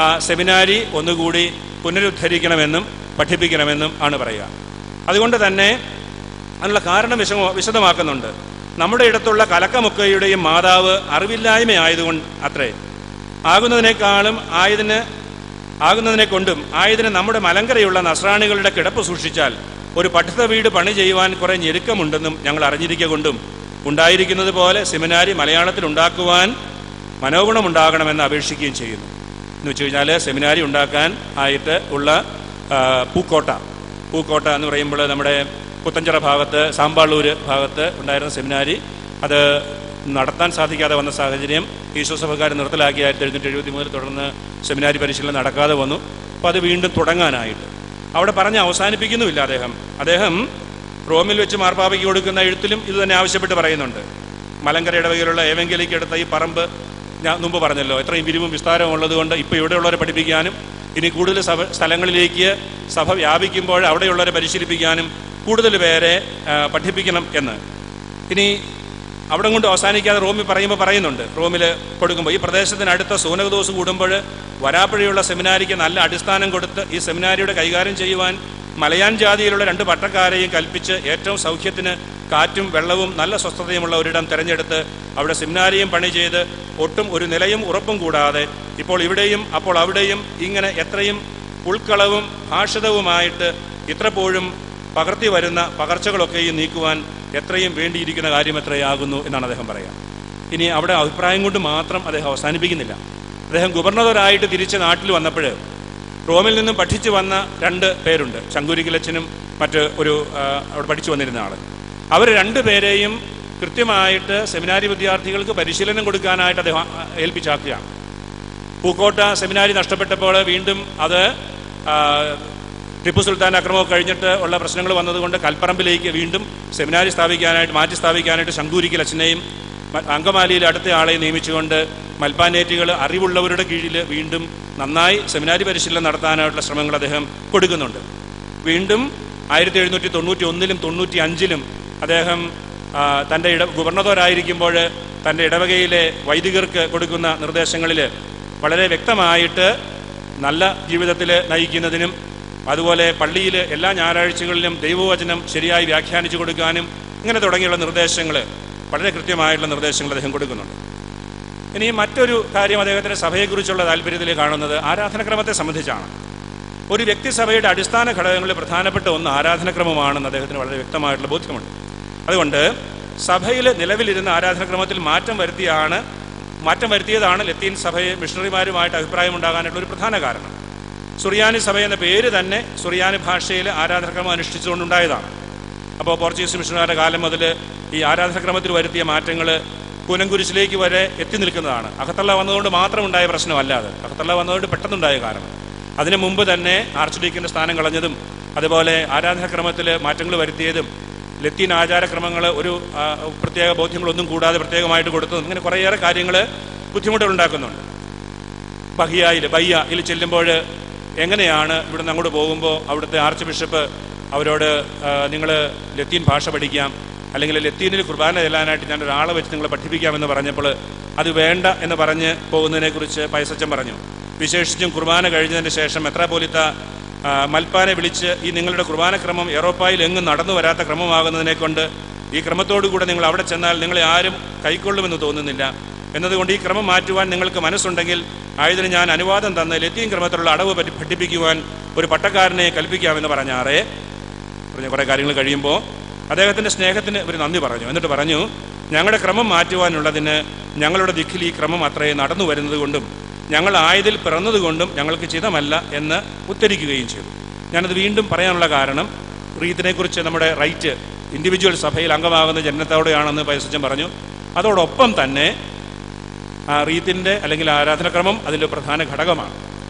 [SPEAKER 1] ആ സെമിനാരി ഒന്നുകൂടി പുനരുദ്ധരിക്കണമെന്നും പഠിപ്പിക്കണമെന്നും ആണ് പറയുക. അതുകൊണ്ട് തന്നെ അതിനുള്ള കാരണം വിശദമാക്കുന്നുണ്ട്. നമ്മുടെ ഇടത്തുള്ള കലക്കമുക്കയുടെയും മാതാവ് അറിവില്ലായ്മയായതുകൊണ്ട് അത്രേ ആകുന്നതിനെ കൊണ്ടും ആയതിന് നമ്മുടെ മലങ്കരയുള്ള നസ്രാണികളുടെ കിടപ്പ് സൂക്ഷിച്ചാൽ ഒരു പഠിത വീട് പണി ചെയ്യുവാൻ കുറെ ഞെരുക്കമുണ്ടെന്നും ഞങ്ങൾ അറിഞ്ഞിരിക്കുക കൊണ്ടും ഉണ്ടായിരിക്കുന്നത് പോലെ സെമിനാരി മലയാളത്തിൽ ഉണ്ടാക്കുവാൻ മനോഗുണമുണ്ടാകണമെന്ന് അപേക്ഷിക്കുകയും ചെയ്യുന്നു. എന്ന് വെച്ച് കഴിഞ്ഞാൽ സെമിനാരി ഉണ്ടാക്കാൻ ആയിട്ട് ഉള്ള പൂക്കോട്ട എന്ന് പറയുമ്പോൾ നമ്മുടെ പുത്തഞ്ചിറ ഭാഗത്ത്, സാമ്പാളൂർ ഭാഗത്ത് ഉണ്ടായിരുന്ന സെമിനാരി അത് നടത്താൻ സാധിക്കാതെ വന്ന സാഹചര്യം ഈശോസഭക്കാർ നിർത്തലാക്കി 1873 തുടർന്ന് സെമിനാരി പരിശീലനം നടക്കാതെ വന്നു. അപ്പോൾ അത് വീണ്ടും തുടങ്ങാനായിട്ട് അവിടെ പറഞ്ഞ് അവസാനിപ്പിക്കുന്നുമില്ല. അദ്ദേഹം റോമിൽ വെച്ച് മാർപ്പാപ്പയ്ക്ക് കൊടുക്കുന്ന എഴുത്തിലും ഇത് തന്നെ ആവശ്യപ്പെട്ട് പറയുന്നുണ്ട്. മലങ്കര ഇടവകയിലുള്ള ഏവെങ്കലിക്ക് എടുത്ത ഈ പറമ്പ് ഞാൻ മുമ്പ് പറഞ്ഞല്ലോ, എത്രയും വിരിവും വിസ്താരവും ഉള്ളതുകൊണ്ട് ഇപ്പോൾ ഇവിടെയുള്ളവരെ പഠിപ്പിക്കാനും ഇനി കൂടുതൽ സ്ഥലങ്ങളിലേക്ക് സഭ വ്യാപിക്കുമ്പോൾ അവിടെയുള്ളവരെ പരിശീലിപ്പിക്കാനും കൂടുതൽ പേരെ പഠിപ്പിക്കണം എന്ന്. ഇനി അവിടെ കൊണ്ട് അവസാനിക്കാതെ റോമിൽ പറയുന്നുണ്ട്, റോമിൽ കൊടുക്കുമ്പോൾ ഈ പ്രദേശത്തിനടുത്ത സൂനകദോസ് കൂടുമ്പോൾ വരാപ്പുഴയുള്ള സെമിനാരിക്ക് നല്ല അടിസ്ഥാനം കൊടുത്ത് ഈ സെമിനാരിയുടെ കൈകാര്യം ചെയ്യുവാൻ മലയാൻ ജാതിയിലുള്ള 2 പട്ടക്കാരെയും കൽപ്പിച്ച് ഏറ്റവും സൗഖ്യത്തിന് കാറ്റും വെള്ളവും നല്ല സ്വസ്ഥതയുമുള്ള ഒരിടം തിരഞ്ഞെടുത്ത് അവിടെ സെമിനാരിയും പണി ചെയ്ത് ഒട്ടും ഒരു നിലയും ഉറപ്പും കൂടാതെ ഇപ്പോൾ ഇവിടെയും അപ്പോൾ അവിടെയും ഇങ്ങനെ എത്രയും ഉൾക്കളവും ഭാഷിതവുമായിട്ട് ഇത്രപ്പോഴും പകർത്തി വരുന്ന പകർച്ചകളൊക്കെയും നീക്കുവാൻ എത്രയും വേണ്ടിയിരിക്കുന്ന കാര്യം എത്രയാകുന്നു എന്നാണ് അദ്ദേഹം പറയുക. ഇനി അവിടെ അഭിപ്രായം കൊണ്ട് മാത്രം അദ്ദേഹം അവസാനിപ്പിക്കുന്നില്ല. അദ്ദേഹം ഗവർണറായിട്ട് തിരിച്ച് നാട്ടിൽ വന്നപ്പോൾ റോമിൽ നിന്നും പഠിച്ചു വന്ന 2 പേരുണ്ട്, ശങ്കുരിക്കിലച്ചനും മറ്റ് അവിടെ പഠിച്ചു വന്നിരുന്ന ആൾ. അവർ 2 പേരെയും കൃത്യമായിട്ട് സെമിനാരി വിദ്യാർത്ഥികൾക്ക് പരിശീലനം കൊടുക്കാനായിട്ട് അദ്ദേഹം ഏൽപ്പിച്ചാക്കുകയാണ്. പൂക്കോട്ട സെമിനാരി നഷ്ടപ്പെട്ടപ്പോൾ വീണ്ടും അത് ടിപ്പു സുൽത്താൻ അക്രമമൊക്കെ കഴിഞ്ഞിട്ട് ഉള്ള പ്രശ്നങ്ങൾ വന്നതുകൊണ്ട് കൽപ്പറമ്പിലേക്ക് വീണ്ടും സെമിനാരി മാറ്റി സ്ഥാപിക്കാനായിട്ട് ശങ്കൂരിക്കൽ അച്ഛനെയും അങ്കമാലിയിൽ അടുത്ത ആളെ നിയമിച്ചുകൊണ്ട് മൽപ്പാനേറ്റുകൾ അറിവുള്ളവരുടെ കീഴിൽ വീണ്ടും നന്നായി സെമിനാരി പരിശീലനം നടത്താനായിട്ടുള്ള ശ്രമങ്ങൾ അദ്ദേഹം കൊടുക്കുന്നുണ്ട്. വീണ്ടും 1791-ലും 95-ലും അദ്ദേഹം തൻ്റെ ഗവർണറായിരിക്കുമ്പോൾ തൻ്റെ ഇടവകയിലെ വൈദികർക്ക് കൊടുക്കുന്ന നിർദ്ദേശങ്ങളിൽ വളരെ വ്യക്തമായിട്ട് നല്ല ജീവിതത്തിൽ നയിക്കുന്നതിനും അതുപോലെ പള്ളിയിൽ എല്ലാ ഞായറാഴ്ചകളിലും ദൈവവചനം ശരിയായി വ്യാഖ്യാനിച്ചു കൊടുക്കാനും ഇങ്ങനെ തുടങ്ങിയുള്ള നിർദ്ദേശങ്ങൾ, വളരെ കൃത്യമായിട്ടുള്ള നിർദ്ദേശങ്ങൾ അദ്ദേഹം കൊടുക്കുന്നുണ്ട്. ഇനി മറ്റൊരു കാര്യം അദ്ദേഹത്തിൻ്റെ സഭയെക്കുറിച്ചുള്ള താല്പര്യത്തിൽ കാണുന്നത് ആരാധനക്രമത്തെ സംബന്ധിച്ചാണ്. ഒരു വ്യക്തിസഭയുടെ അടിസ്ഥാന ഘടകങ്ങളിൽ പ്രധാനപ്പെട്ട ഒന്ന് ആരാധനക്രമമാണെന്ന് അദ്ദേഹത്തിന് വളരെ വ്യക്തമായിട്ടുള്ള ബോധ്യമുണ്ട്. അതുകൊണ്ട് സഭയിൽ നിലവിലിരുന്ന ആരാധനക്രമത്തിൽ മാറ്റം വരുത്തിയതാണ് ലത്തീൻ സഭയെ മിഷണറിമാരുമായിട്ട് അഭിപ്രായമുണ്ടാകാനുള്ള ഒരു പ്രധാന കാരണം. സുറിയാനി സഭ എന്ന പേര് തന്നെ സുറിയാനി ഭാഷയിൽ ആരാധനക്രമം അനുഷ്ഠിച്ചുകൊണ്ടുണ്ടായതാണ്. അപ്പോൾ പോർച്ചുഗീസ് മിഷണറിമാരുടെ കാലം മുതൽ ഈ ആരാധനക്രമത്തിൽ വരുത്തിയ മാറ്റങ്ങൾ കൂനംകുരിശിലേക്ക് വരെ എത്തി നിൽക്കുന്നതാണ്. അകത്തള്ള വന്നതുകൊണ്ട് മാത്രം ഉണ്ടായ പ്രശ്നമല്ലാതെ, അകത്തള്ള വന്നതുകൊണ്ട് പെട്ടെന്നുണ്ടായ കാരണം. അതിനു മുമ്പ് തന്നെ ആർച്ച് ഡീക്കൻ്റെ സ്ഥാനം കളഞ്ഞതും അതുപോലെ ആരാധനക്രമത്തിൽ മാറ്റങ്ങൾ വരുത്തിയതും ലത്തീൻ ആചാരക്രമങ്ങൾ ഒരു പ്രത്യേക ബോധ്യങ്ങളൊന്നും കൂടാതെ പ്രത്യേകമായിട്ട് കൊടുത്തതും ഇങ്ങനെ കുറേയേറെ കാര്യങ്ങൾ ബുദ്ധിമുട്ടുകൾ ഉണ്ടാക്കുന്നുണ്ട്. ബയ്യയിൽ ചെല്ലുമ്പോൾ എങ്ങനെയാണ് ഇവിടുന്ന് അങ്ങോട്ട് പോകുമ്പോൾ അവിടുത്തെ ആർച്ച് ബിഷപ്പ് അവരോട് നിങ്ങൾ ലത്തീൻ ഭാഷ പഠിക്കാം, അല്ലെങ്കിൽ ലത്തീനിൽ കുർബാന ചെല്ലാനായിട്ട് ഞാൻ ഒരാളെ വെച്ച് നിങ്ങളെ പഠിപ്പിക്കാമെന്ന് പറഞ്ഞപ്പോൾ അത് വേണ്ട എന്ന് പറഞ്ഞ് പോകുന്നതിനെക്കുറിച്ച് പൈസച്ചൻ പറഞ്ഞു. വിശേഷിച്ചും കുർബാന കഴിഞ്ഞതിന് ശേഷം മെത്രാപ്പോലീത്ത മൽപ്പാനെ വിളിച്ച് ഈ നിങ്ങളുടെ കുർബാനക്രമം യൂറോപ്പായിൽ എങ്ങും നടന്നു വരാത്ത ക്രമമാകുന്നതിനെ കൊണ്ട് ഈ ക്രമത്തോടുകൂടെ നിങ്ങൾ അവിടെ ചെന്നാൽ നിങ്ങളെ ആരും കൈക്കൊള്ളുമെന്ന് തോന്നുന്നില്ല, എന്നതുകൊണ്ട് ഈ ക്രമം മാറ്റുവാൻ നിങ്ങൾക്ക് മനസ്സുണ്ടെങ്കിൽ ആയതിന് ഞാൻ അനുവാദം തന്ന് ലത്തീൻ ക്രമത്തിലുള്ള അടവ് പഠിപ്പിക്കുവാൻ ഒരു പട്ടക്കാരനെ കൽപ്പിക്കാമെന്ന് പറഞ്ഞ കുറേ കാര്യങ്ങൾ കഴിയുമ്പോൾ അദ്ദേഹത്തിൻ്റെ സ്നേഹത്തിന് ഒരു നന്ദി പറഞ്ഞു. എന്നിട്ട് പറഞ്ഞു, ഞങ്ങളുടെ ക്രമം മാറ്റുവാനുള്ളതിന് ഞങ്ങളുടെ ദിക്കിൽ ഈ ക്രമം അത്രയും നടന്നു വരുന്നത് കൊണ്ടും ഞങ്ങൾ ആയതിൽ പിറന്നതുകൊണ്ടും ഞങ്ങൾക്ക് ചിതമല്ല എന്ന് ഉത്തരിക്കുകയും ചെയ്തു. ഞാനത് വീണ്ടും പറയാനുള്ള കാരണം റീത്തിനെക്കുറിച്ച് നമ്മുടെ റൈറ്റ് ഇൻഡിവിജ്വൽ സഭയിൽ അംഗമാകുന്ന ജനനത്തോടെയാണെന്ന് പൈസച്ചൻ പറഞ്ഞു. അതോടൊപ്പം തന്നെ റീത്തിൻ്റെ അല്ലെങ്കിൽ ആരാധനക്രമം അതിൻ്റെ പ്രധാന ഘടകമാണ്.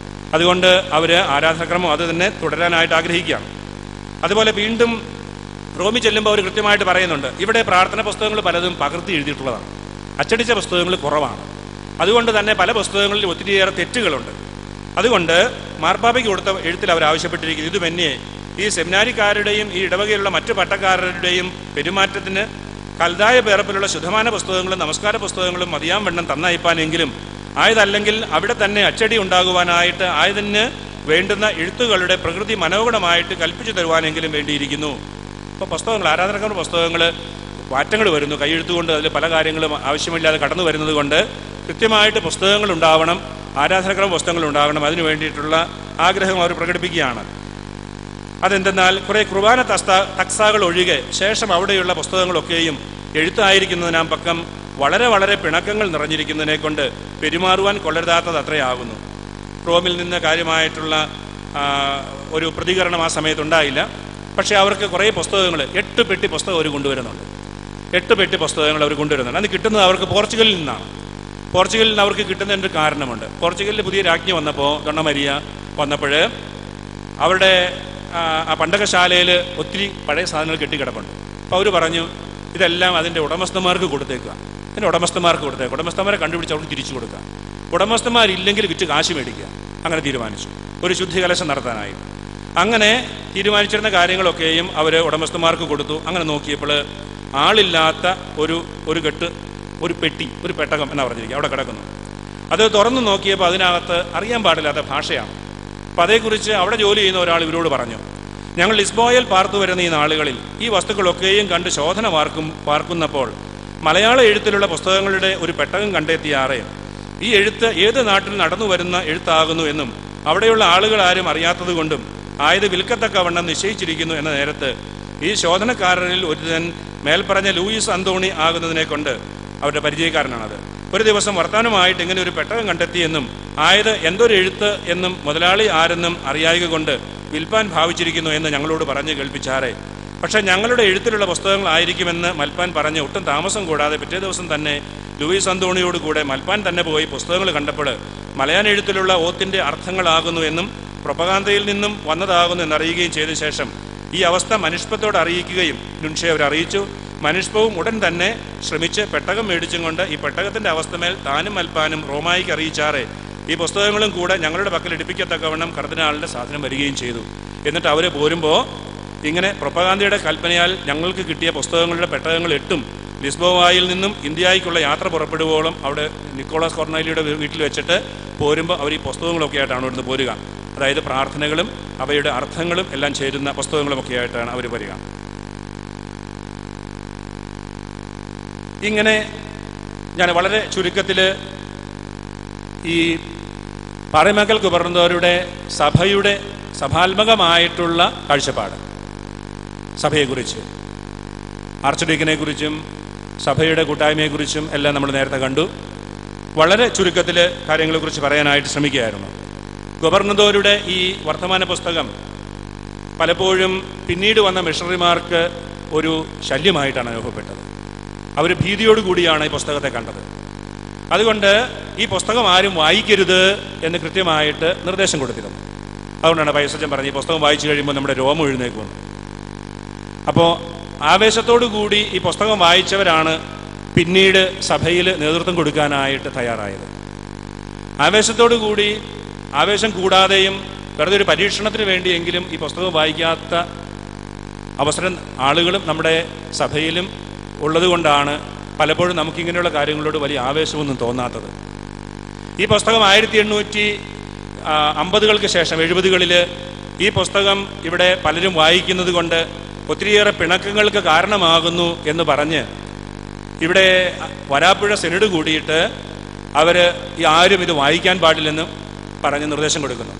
[SPEAKER 1] അതുകൊണ്ട് അവർ ആരാധനക്രമം അത് തന്നെ തുടരാനായിട്ട് ആഗ്രഹിക്കുകയാണ്. അതുപോലെ വീണ്ടും റോമിൽ ചെല്ലുമ്പോൾ അവർ കൃത്യമായിട്ട് പറയുന്നുണ്ട്, ഇവിടെ പ്രാർത്ഥന പുസ്തകങ്ങൾ പലതും പകർത്തി എഴുതിയിട്ടുള്ളതാണ്, അച്ചടിച്ച പുസ്തകങ്ങൾ കുറവാണ്. അതുകൊണ്ട് തന്നെ പല പുസ്തകങ്ങളിൽ ഒത്തിരിയേറെ തെറ്റുകളുണ്ട്. അതുകൊണ്ട് മാർപ്പാപ്പയ്ക്ക് കൊടുത്ത എഴുത്തിൽ അവർ ആവശ്യപ്പെട്ടിരിക്കുന്നത് ഇതുമെന്നെ ഈ സെമിനാരിക്കാരുടെയും ഈ ഇടവകയിലുള്ള മറ്റു പട്ടക്കാരുടെയും പെരുമാറ്റത്തിന് കൽതായ പേർപ്പിലുള്ള ശുദ്ധമാന പുസ്തകങ്ങളും നമസ്കാര പുസ്തകങ്ങളും മതിയാൻ വണ്ണം തന്നയപ്പാനെങ്കിലും ആയതല്ലെങ്കിൽ അവിടെ തന്നെ അച്ചടി ഉണ്ടാകുവാനായിട്ട് ആയതിന് വേണ്ടുന്ന എഴുത്തുകളുടെ പ്രകൃതി മനോഗുണമായിട്ട് കൽപ്പിച്ചു തരുവാനെങ്കിലും വേണ്ടിയിരിക്കുന്നു. ഇപ്പോൾ പുസ്തകങ്ങൾ, ആരാധനക്രമ പുസ്തകങ്ങൾ മാറ്റങ്ങൾ വരുന്നു, കൈയെഴുത്തുകൊണ്ട് അതിൽ പല കാര്യങ്ങളും ആവശ്യമില്ലാതെ കടന്നു വരുന്നത് കൊണ്ട് കൃത്യമായിട്ട് പുസ്തകങ്ങൾ ഉണ്ടാവണം, ആരാധനക്രമ പുസ്തകങ്ങൾ ഉണ്ടാകണം. അതിനു വേണ്ടിയിട്ടുള്ള ആഗ്രഹം അവർ പ്രകടിപ്പിക്കുകയാണ്. അതെന്തെന്നാൽ കുറേ കുർബാന തക്സാകൾ ഒഴികെ ശേഷം അവിടെയുള്ള പുസ്തകങ്ങളൊക്കെയും എഴുത്തായിരിക്കുന്നതിനാം പക്കം വളരെ വളരെ പിണക്കങ്ങൾ നിറഞ്ഞിരിക്കുന്നതിനെ കൊണ്ട് പെരുമാറുവാൻ കൊള്ളരുതാത്തത് അത്രയാകുന്നു. റോമിൽ നിന്ന് കാര്യമായിട്ടുള്ള ഒരു പ്രതികരണം ആ സമയത്തുണ്ടായില്ല. പക്ഷേ അവർക്ക് കുറേ പുസ്തകങ്ങൾ 8 പെട്ടി പുസ്തകം അവർ കൊണ്ടുവരുന്നുണ്ട്. 8 പെട്ടി പുസ്തകങ്ങൾ അവർ കൊണ്ടുവരുന്നുണ്ട്. അത് കിട്ടുന്നത് അവർക്ക് പോർച്ചുഗലിൽ നിന്നാണ്. പോർച്ചുഗലിൽ നിന്ന് അവർക്ക് കിട്ടുന്നതിൻ്റെ ഒരു കാരണമുണ്ട്. പോർച്ചുഗലിൽ പുതിയ രാജ്ഞി വന്നപ്പോൾ, ദൊണ്ണ മരിയ വന്നപ്പോൾ അവരുടെ ആ പണ്ടകശാലയിൽ ഒത്തിരി പഴയ സാധനങ്ങൾ കെട്ടിക്കിടപ്പുണ്ട്. അപ്പോൾ അവർ പറഞ്ഞു ഇതെല്ലാം അതിൻ്റെ ഉടമസ്ഥന്മാർക്ക് കൊടുത്തേക്കുക, ഇതിൻ്റെ ഉടമസ്ഥന്മാർക്ക് കൊടുത്തേക്കുക, ഉടമസ്ഥന്മാരെ കണ്ടുപിടിച്ച് അവർക്ക് തിരിച്ചു കൊടുക്കുക, ഉടമസ്ഥന്മാരില്ലെങ്കിൽ വിറ്റ് കാശ് മേടിക്കുക. അങ്ങനെ തീരുമാനിച്ചു, ഒരു ശുദ്ധികലശം നടത്താനായി. അങ്ങനെ തീരുമാനിച്ചിരുന്ന കാര്യങ്ങളൊക്കെയും അവർ ഉടമസ്ഥന്മാർക്ക് കൊടുത്തു. അങ്ങനെ നോക്കിയപ്പോൾ ആളില്ലാത്ത ഒരു കെട്ട്, ഒരു പെട്ടി, ഒരു പെട്ടകം എന്നാണ് പറഞ്ഞിരിക്കുക, അവിടെ കിടക്കുന്നു. അത് തുറന്നു നോക്കിയപ്പോൾ അതിനകത്ത് അറിയാൻ പാടില്ലാത്ത ഭാഷയാണ്. അപ്പം അതേക്കുറിച്ച് അവിടെ ജോലി ചെയ്യുന്ന ഒരാൾ ഇവരോട് പറഞ്ഞു, ഞങ്ങൾ ലിസ്ബോയിൽ പാർത്തു വരുന്ന ഈ നാളുകളിൽ ഈ വസ്തുക്കളൊക്കെയും കണ്ട് ശോധന പാർക്കുന്നപ്പോൾ മലയാള എഴുത്തിലുള്ള പുസ്തകങ്ങളുടെ ഒരു പെട്ടകം കണ്ടെത്തിയാറേ ഈ എഴുത്ത് ഏത് നാട്ടിൽ നടന്നു വരുന്ന എഴുത്താകുന്നു എന്നും അവിടെയുള്ള ആളുകൾ ആരും അറിയാത്തത് കൊണ്ടും ആയത് വിൽക്കത്തക്കവണ്ണം നിശ്ചയിച്ചിരിക്കുന്നു എന്ന നേരത്ത് ഈ ശോധനക്കാരനിൽ ഒരുതൻ മേൽപ്പറഞ്ഞ ലൂയിസ് അന്തോണി ആകുന്നതിനെ കൊണ്ട് അവരുടെ പരിചയക്കാരനാണത്. ഒരു ദിവസം വർത്തമാനമായിട്ട് ഇങ്ങനെ ഒരു പെട്ടകം കണ്ടെത്തിയെന്നും ആയത് എന്തൊരു എഴുത്ത് എന്നും മുതലാളി ആരെന്നും അറിയായക കൊണ്ട് വിൽപ്പാൻ ഭാവിച്ചിരിക്കുന്നു എന്ന് ഞങ്ങളോട് പറഞ്ഞ് കേൾപ്പിച്ചാറേ. പക്ഷെ ഞങ്ങളുടെ എഴുത്തിലുള്ള പുസ്തകങ്ങളായിരിക്കുമെന്ന് മൽപ്പാൻ പറഞ്ഞ് ഒട്ടും താമസം കൂടാതെ പിറ്റേ ദിവസം തന്നെ ലൂയിസ് അന്തോണിയോട് കൂടെ മൽപ്പാൻ തന്നെ പോയി പുസ്തകങ്ങൾ കണ്ടപ്പോൾ മലയാൻ എഴുത്തിലുള്ള ഓത്തിൻ്റെ അർത്ഥങ്ങളാകുന്നു എന്നും പ്രൊപ്പഗാന്തയിൽ നിന്നും വന്നതാകുന്നു എന്നറിയുകയും ചെയ്ത ശേഷം ഈ അവസ്ഥ മനുഷ്യത്വത്തോട് അറിയിക്കുകയും നുൻഷെ അവരറിയിച്ചു. മനുഷ്യവും ഉടൻ തന്നെ ശ്രമിച്ച് പെട്ടകം മേടിച്ചും കൊണ്ട് ഈ പെട്ടകത്തിൻ്റെ അവസ്ഥമേൽ താനും മൽപ്പാനും റോമായിക്ക് അറിയിച്ചാറേ ഈ പുസ്തകങ്ങളും കൂടെ ഞങ്ങളുടെ പക്കൽ എടുപ്പിക്കത്തക്കവണ്ണം കർദിനാളിൻ്റെ സാധനം വരികയും ചെയ്തു. എന്നിട്ട് അവർ പോരുമ്പോൾ ഇങ്ങനെ പ്രൊപ്പഗാന്തയുടെ കൽപ്പനയാൽ ഞങ്ങൾക്ക് കിട്ടിയ പുസ്തകങ്ങളുടെ പെട്ടകങ്ങൾ 8 ലിസ്ബോവായിൽ നിന്നും ഇന്ത്യയ്ക്കുള്ള യാത്ര പുറപ്പെടുവോളം അവിടെ നിക്കോളാസ് കൊർണേലിയുടെ വീട്ടിൽ വെച്ചിട്ട് പോരുമ്പോൾ അവർ ഈ പുസ്തകങ്ങളൊക്കെ ആയിട്ടാണ് ഇവിടുന്ന് പോരുക. അതായത് പ്രാർത്ഥനകളും അവയുടെ അർത്ഥങ്ങളും എല്ലാം ചേരുന്ന പുസ്തകങ്ങളുമൊക്കെ ആയിട്ടാണ് അവർ വരിക. ഇങ്ങനെ ഞാൻ വളരെ ചുരുക്കത്തിൽ ഈ പാറേമാക്കൽ ഗവർണറുടെ സഭാത്മകമായിട്ടുള്ള കാഴ്ചപ്പാട്, സഭയെക്കുറിച്ച്, ആർച്ച് ഡീക്കനെക്കുറിച്ചും സഭയുടെ കൂട്ടായ്മയെക്കുറിച്ചും എല്ലാം നമ്മൾ നേരത്തെ കണ്ടു. വളരെ ചുരുക്കത്തിൽ കാര്യങ്ങളെക്കുറിച്ച് പറയാനായിട്ട് ശ്രമിക്കുകയായിരുന്നു. ഗവർണറുടെ ഈ വർത്തമാന പുസ്തകം പലപ്പോഴും പിന്നീട് വന്ന മിഷണറിമാർക്ക് ഒരു ശല്യമായിട്ടാണ് അനുഭവപ്പെട്ടത്. അവർ ഭീതിയോടുകൂടിയാണ് ഈ പുസ്തകത്തെ കണ്ടത്. അതുകൊണ്ട് ഈ പുസ്തകം ആരും വായിക്കരുത് എന്ന് കൃത്യമായിട്ട് നിർദ്ദേശം കൊടുത്തിരുന്നു. അതുകൊണ്ടാണ് പൈസച്ചൻ പറഞ്ഞ് ഈ പുസ്തകം വായിച്ചു കഴിയുമ്പോൾ നമ്മുടെ രോമം എഴുന്നേക്കുമെന്ന്. അപ്പോൾ ആവേശത്തോടു കൂടി ഈ പുസ്തകം വായിച്ചവരാണ് പിന്നീട് സഭയിൽ നേതൃത്വം കൊടുക്കാനായിട്ട് തയ്യാറായത്. ആവേശത്തോടു കൂടി, ആവേശം കൂടാതെയും വെറുതെ ഒരു പരീക്ഷണത്തിന് വേണ്ടിയെങ്കിലും ഈ പുസ്തകം വായിക്കാത്ത അവസരം ആളുകളും നമ്മുടെ സഭയിലും ഉള്ളതുകൊണ്ടാണ് പലപ്പോഴും നമുക്കിങ്ങനെയുള്ള കാര്യങ്ങളോട് വലിയ ആവേശമൊന്നും തോന്നാത്തത്. ഈ പുസ്തകം 1850-കൾക്ക് ശേഷം 70-കളിൽ ഈ പുസ്തകം ഇവിടെ പലരും വായിക്കുന്നത് കൊണ്ട് ഒത്തിരിയേറെ പിണക്കങ്ങൾക്ക് കാരണമാകുന്നു എന്ന് പറഞ്ഞ് ഇവിടെ വരാപ്പുഴ സെനഡ് കൂടിയിട്ട് അവർ ആരും ഇത് വായിക്കാൻ പാടില്ലെന്നും പറഞ്ഞ് നിർദ്ദേശം കൊടുക്കുന്നു.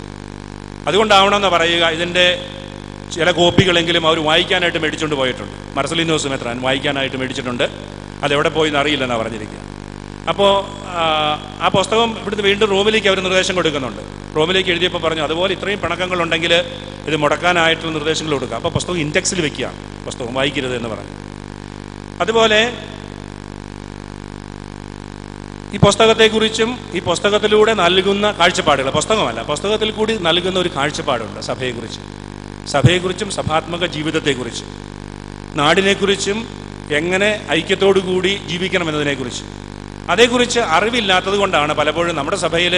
[SPEAKER 1] അതുകൊണ്ടാവണമെന്ന് പറയുക, ഇതിൻ്റെ ചില കോപ്പികളെങ്കിലും അവർ വായിക്കാനായിട്ട് മേടിച്ചുകൊണ്ട് പോയിട്ടുണ്ട്. മർസലിനോസ് മെത്രാൻ വായിക്കാനായിട്ട് മേടിച്ചിട്ടുണ്ട്. അതെവിടെ പോയി എന്നറിയില്ലെന്നാണ് പറഞ്ഞിരിക്കുക. അപ്പോൾ ആ പുസ്തകം ഇവിടുന്ന് വീണ്ടും റോമിലേക്ക് അവർ നിർദ്ദേശം കൊടുക്കുന്നുണ്ട്. റോമിലേക്ക് എഴുതിയപ്പോൾ പറഞ്ഞു അതുപോലെ ഇത്രയും പിണക്കങ്ങളുണ്ടെങ്കിൽ ഇത് മുടക്കാനായിട്ടുള്ള നിർദ്ദേശങ്ങൾ കൊടുക്കുക. അപ്പോൾ പുസ്തകം ഇൻഡെക്സിൽ വെക്കുക, പുസ്തകം വായിക്കരുത് എന്ന് പറഞ്ഞു. അതുപോലെ ഈ പുസ്തകത്തെക്കുറിച്ചും ഈ പുസ്തകത്തിലൂടെ നൽകുന്ന കാഴ്ചപ്പാടുകൾ, പുസ്തകത്തിൽ കൂടി നൽകുന്ന ഒരു കാഴ്ചപ്പാടുണ്ട് സഭയെക്കുറിച്ചും സഭാത്മക ജീവിതത്തെക്കുറിച്ചും നാടിനെക്കുറിച്ചും എങ്ങനെ ഐക്യത്തോടുകൂടി ജീവിക്കണമെന്നതിനെക്കുറിച്ച്. അതേക്കുറിച്ച് അറിവില്ലാത്തത് കൊണ്ടാണ് പലപ്പോഴും നമ്മുടെ സഭയിൽ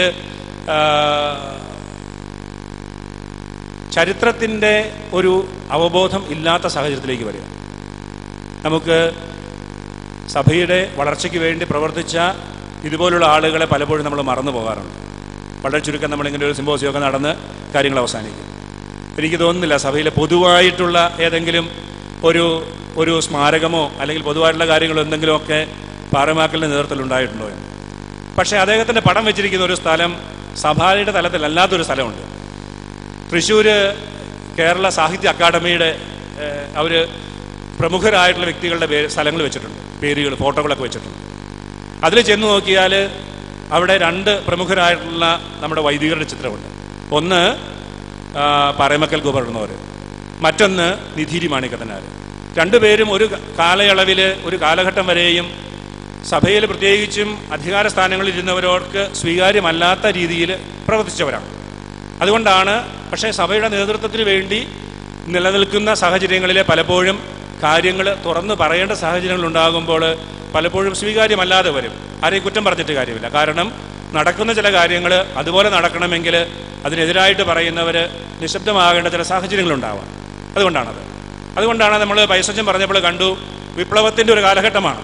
[SPEAKER 1] ചരിത്രത്തിൻ്റെ ഒരു അവബോധം ഇല്ലാത്ത സാഹചര്യത്തിലേക്ക് വരിക. നമുക്ക് സഭയുടെ വളർച്ചയ്ക്ക് വേണ്ടി പ്രവർത്തിച്ച ഇതുപോലുള്ള ആളുകളെ പലപ്പോഴും നമ്മൾ മറന്നു പോകാറുണ്ട്. വളരെ ചുരുക്കം നമ്മളിങ്ങനെ ഒരു സിമ്പോസിയൊക്കെ നടന്ന് കാര്യങ്ങൾ അവസാനിക്കും. എനിക്ക് തോന്നുന്നില്ല സഭയിലെ പൊതുവായിട്ടുള്ള ഏതെങ്കിലും ഒരു സ്മാരകമോ അല്ലെങ്കിൽ പൊതുവായിട്ടുള്ള കാര്യങ്ങളോ എന്തെങ്കിലുമൊക്കെ പാറേമാക്കലിൻ്റെ നേതൃത്വത്തിൽ ഉണ്ടായിട്ടുണ്ടോ എന്ന്. പക്ഷേ അദ്ദേഹത്തിൻ്റെ പടം വെച്ചിരിക്കുന്ന ഒരു സ്ഥലം സഭയുടെ തലത്തിലല്ലാത്തൊരു സ്ഥലമുണ്ട്. തൃശ്ശൂർ കേരള സാഹിത്യ അക്കാദമിയുടെ അവർ പ്രമുഖരായിട്ടുള്ള വ്യക്തികളുടെ സ്ഥലങ്ങൾ വെച്ചിട്ടുണ്ട്, പേരുകൾ, ഫോട്ടോകളൊക്കെ വെച്ചിട്ടുണ്ട്. അതിൽ ചെന്ന് നോക്കിയാൽ അവിടെ 2 പ്രമുഖരായിട്ടുള്ള നമ്മുടെ വൈദികരുടെ ചിത്രമുണ്ട്. ഒന്ന് പാറേമാക്കൽ ഗവർണർ, മറ്റൊന്ന് നിധീരി മാണിക്കത്തനാർ. 2 പേരും ഒരു കാലയളവിൽ, ഒരു കാലഘട്ടം വരെയും സഭയിൽ പ്രത്യേകിച്ചും അധികാര സ്ഥാനങ്ങളിൽ ഇരുന്നവർക്ക് സ്വീകാര്യമല്ലാത്ത രീതിയിൽ പ്രവർത്തിച്ചവരാണ്. അതുകൊണ്ടാണ് പക്ഷേ സഭയുടെ നേതൃത്വത്തിന് വേണ്ടി നിലനിൽക്കുന്ന സാഹചര്യങ്ങളിൽ പലപ്പോഴും കാര്യങ്ങൾ തുറന്നു പറയേണ്ട സാഹചര്യങ്ങൾ ഉണ്ടാകുമ്പോൾ പലപ്പോഴും സ്വീകാര്യമല്ലാതെ വരും. ആരെയും കുറ്റം പറഞ്ഞിട്ട് കാര്യമില്ല. കാരണം നടക്കുന്ന ചില കാര്യങ്ങൾ അതുപോലെ നടക്കണമെങ്കിൽ അതിനെതിരായിട്ട് പറയുന്നവർ നിശബ്ദമാകേണ്ട ചില സാഹചര്യങ്ങളുണ്ടാവാം. അതുകൊണ്ടാണ് നമ്മൾ പൈസച്ചൻ പറഞ്ഞപ്പോൾ കണ്ടു, വിപ്ലവത്തിൻ്റെ ഒരു കാലഘട്ടമാണ്.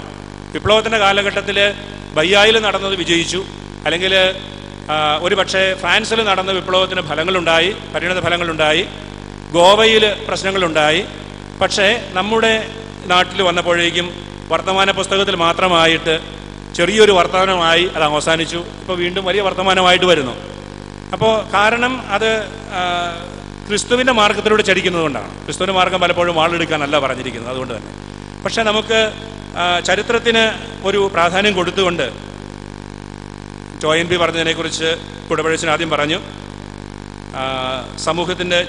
[SPEAKER 1] വിപ്ലവത്തിൻ്റെ കാലഘട്ടത്തിൽ ബയ്യായിൽ നടന്നത് വിജയിച്ചു, അല്ലെങ്കിൽ ഒരു പക്ഷേ ഫ്രാൻസിൽ നടന്ന വിപ്ലവത്തിന് ഫലങ്ങളുണ്ടായി, പരിണിത ഫലങ്ങളുണ്ടായി, ഗോവയിൽ പ്രശ്നങ്ങളുണ്ടായി. പക്ഷേ നമ്മുടെ നാട്ടിൽ വന്നപ്പോഴേക്കും വർത്തമാന പുസ്തകത്തിൽ മാത്രമായിട്ട് ചെറിയൊരു വർത്തമാനമായി അത് അവസാനിച്ചു. ഇപ്പോൾ വീണ്ടും വലിയ വർത്തമാനമായിട്ട് വരുന്നു. അപ്പോൾ കാരണം അത് ക്രിസ്തുവിൻ്റെ മാർഗത്തിലൂടെ ചരിക്കുന്നത് കൊണ്ടാണ്. ക്രിസ്തുവിൻ്റെ മാർഗം പലപ്പോഴും വാളെടുക്കാനല്ല പറഞ്ഞിരിക്കുന്നത്. അതുകൊണ്ട് തന്നെ പക്ഷെ നമുക്ക് ചരിത്രത്തിന് ഒരു പ്രാധാന്യം കൊടുത്തുകൊണ്ട് ടോയിൻ ബി പറഞ്ഞതിനെക്കുറിച്ച് കുടപഴച്ചിന് ആദ്യം പറഞ്ഞു, സമൂഹത്തിൻ്റെ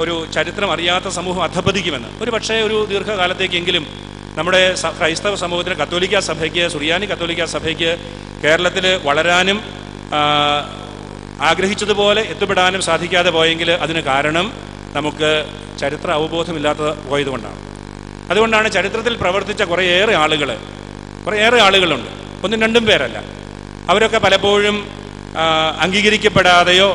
[SPEAKER 1] ഒരു ചരിത്രം അറിയാത്ത സമൂഹം അധപ്പതിക്കുമെന്ന്. ഒരു പക്ഷേ ഒരു ദീർഘകാലത്തേക്കെങ്കിലും നമ്മുടെ ക്രൈസ്തവ സമൂഹത്തിന്, കത്തോലിക്ക സഭയ്ക്ക്, സുറിയാനി കത്തോലിക്ക സഭയ്ക്ക് കേരളത്തിൽ വളരാനും ആഗ്രഹിച്ചതുപോലെ എത്തിപ്പെടാനും സാധിക്കാതെ പോയെങ്കിൽ അതിന് കാരണം നമുക്ക് ചരിത്ര അവബോധമില്ലാത്ത പോയതുകൊണ്ടാണ്. അതുകൊണ്ടാണ് ചരിത്രത്തിൽ പ്രവർത്തിച്ച കുറേയേറെ ആളുകളുണ്ട്, ഒന്നും രണ്ടും പേരല്ല. അവരൊക്കെ പലപ്പോഴും അംഗീകരിക്കപ്പെടാതെയോ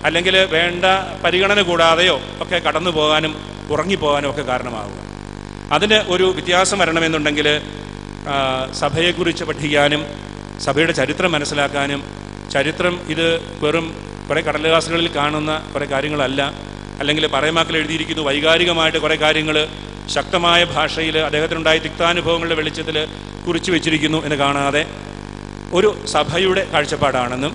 [SPEAKER 1] അല്ലെങ്കിൽ വേണ്ട പരിഗണന കൂടാതെയോ ഒക്കെ കടന്നു പോകാനും ഉറങ്ങിപ്പോകാനും ഒക്കെ കാരണമാകുക. അതിന് ഒരു വ്യത്യാസം വരണമെന്നുണ്ടെങ്കിൽ സഭയെക്കുറിച്ച് പഠിക്കാനും സഭയുടെ ചരിത്രം മനസ്സിലാക്കാനും, ചരിത്രം ഇത് വെറും കുറേ കടലാസുകളിൽ കാണുന്ന കുറേ കാര്യങ്ങളല്ല, അല്ലെങ്കിൽ പറയമാക്കിൽ എഴുതിയിരിക്കുന്നു വൈകാരികമായിട്ട് കുറേ കാര്യങ്ങൾ ശക്തമായ ഭാഷയിൽ അദ്ദേഹത്തിനുണ്ടായ തിക്താനുഭവങ്ങളുടെ വെളിച്ചത്തിൽ കുറിച്ചു വെച്ചിരിക്കുന്നു എന്ന് കാണാതെ ഒരു സഭയുടെ കാഴ്ചപ്പാടാണെന്നും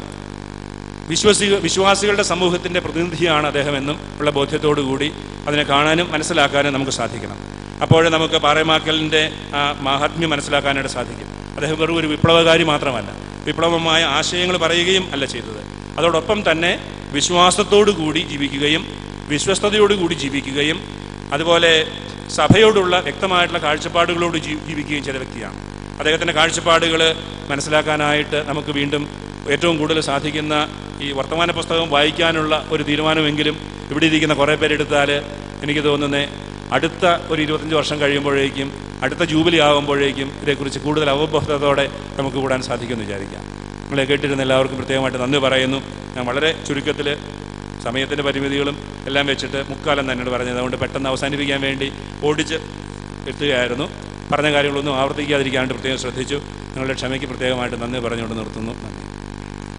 [SPEAKER 1] വിശ്വാസികളുടെ സമൂഹത്തിൻ്റെ പ്രതിനിധിയാണ് അദ്ദേഹമെന്നും ഉള്ള ബോധ്യത്തോടു കൂടി അതിനെ കാണാനും മനസ്സിലാക്കാനും നമുക്ക് സാധിക്കണം. അപ്പോൾ നമുക്ക് പാറേമാക്കലിൻ്റെ ആ മാഹാത്മ്യം മനസ്സിലാക്കാനായിട്ട് സാധിക്കും. അദ്ദേഹം വെറും ഒരു വിപ്ലവകാരി മാത്രമല്ല, വിപ്ലവമായ ആശയങ്ങൾ പറയുകയും അല്ല ചെയ്തത്. അതോടൊപ്പം തന്നെ വിശ്വാസത്തോടു കൂടി ജീവിക്കുകയും വിശ്വസ്തയോടുകൂടി ജീവിക്കുകയും അതുപോലെ സഭയോടുള്ള വ്യക്തമായിട്ടുള്ള കാഴ്ചപ്പാടുകളോട് ജീവിക്കുകയും ചെയ്ത വ്യക്തിയാണ്. അദ്ദേഹത്തിൻ്റെ കാഴ്ചപ്പാടുകൾ മനസ്സിലാക്കാനായിട്ട് നമുക്ക് വീണ്ടും ഏറ്റവും കൂടുതൽ സാധിക്കുന്ന ഈ വർത്തമാന പുസ്തകം വായിക്കാനുള്ള ഒരു തീരുമാനമെങ്കിലും ഇവിടെ ഇരിക്കുന്ന കുറേ പേരെടുത്താൽ എനിക്ക് തോന്നുന്നത് അടുത്ത ഒരു 25 വർഷം കഴിയുമ്പോഴേക്കും, അടുത്ത ജൂബിലി ആകുമ്പോഴേക്കും ഇതേക്കുറിച്ച് കൂടുതൽ അവബോധത്തോടെ നമുക്ക് കൂടാൻ സാധിക്കുമെന്ന് വിചാരിക്കാം. നമ്മളെ കേട്ടിരുന്ന എല്ലാവർക്കും പ്രത്യേകമായിട്ട് നന്ദി പറയുന്നു. ഞാൻ വളരെ ചുരുക്കത്തിൽ സമയത്തിൻ്റെ പരിമിതികളും എല്ലാം വെച്ചിട്ട് മുക്കാലം തന്നെയാണ് പറഞ്ഞത്. അതുകൊണ്ട് പെട്ടെന്ന് അവസാനിപ്പിക്കാൻ വേണ്ടി ഓടിച്ച് എത്തുകയായിരുന്നു. പറഞ്ഞ കാര്യങ്ങളൊന്നും ആവർത്തിക്കാതിരിക്കാനായിട്ട് പ്രത്യേകം ശ്രദ്ധിച്ചു. നിങ്ങളുടെ ക്ഷമയ്ക്ക് പ്രത്യേകമായിട്ട് നന്ദി പറഞ്ഞുകൊണ്ട് നിർത്തുന്നു.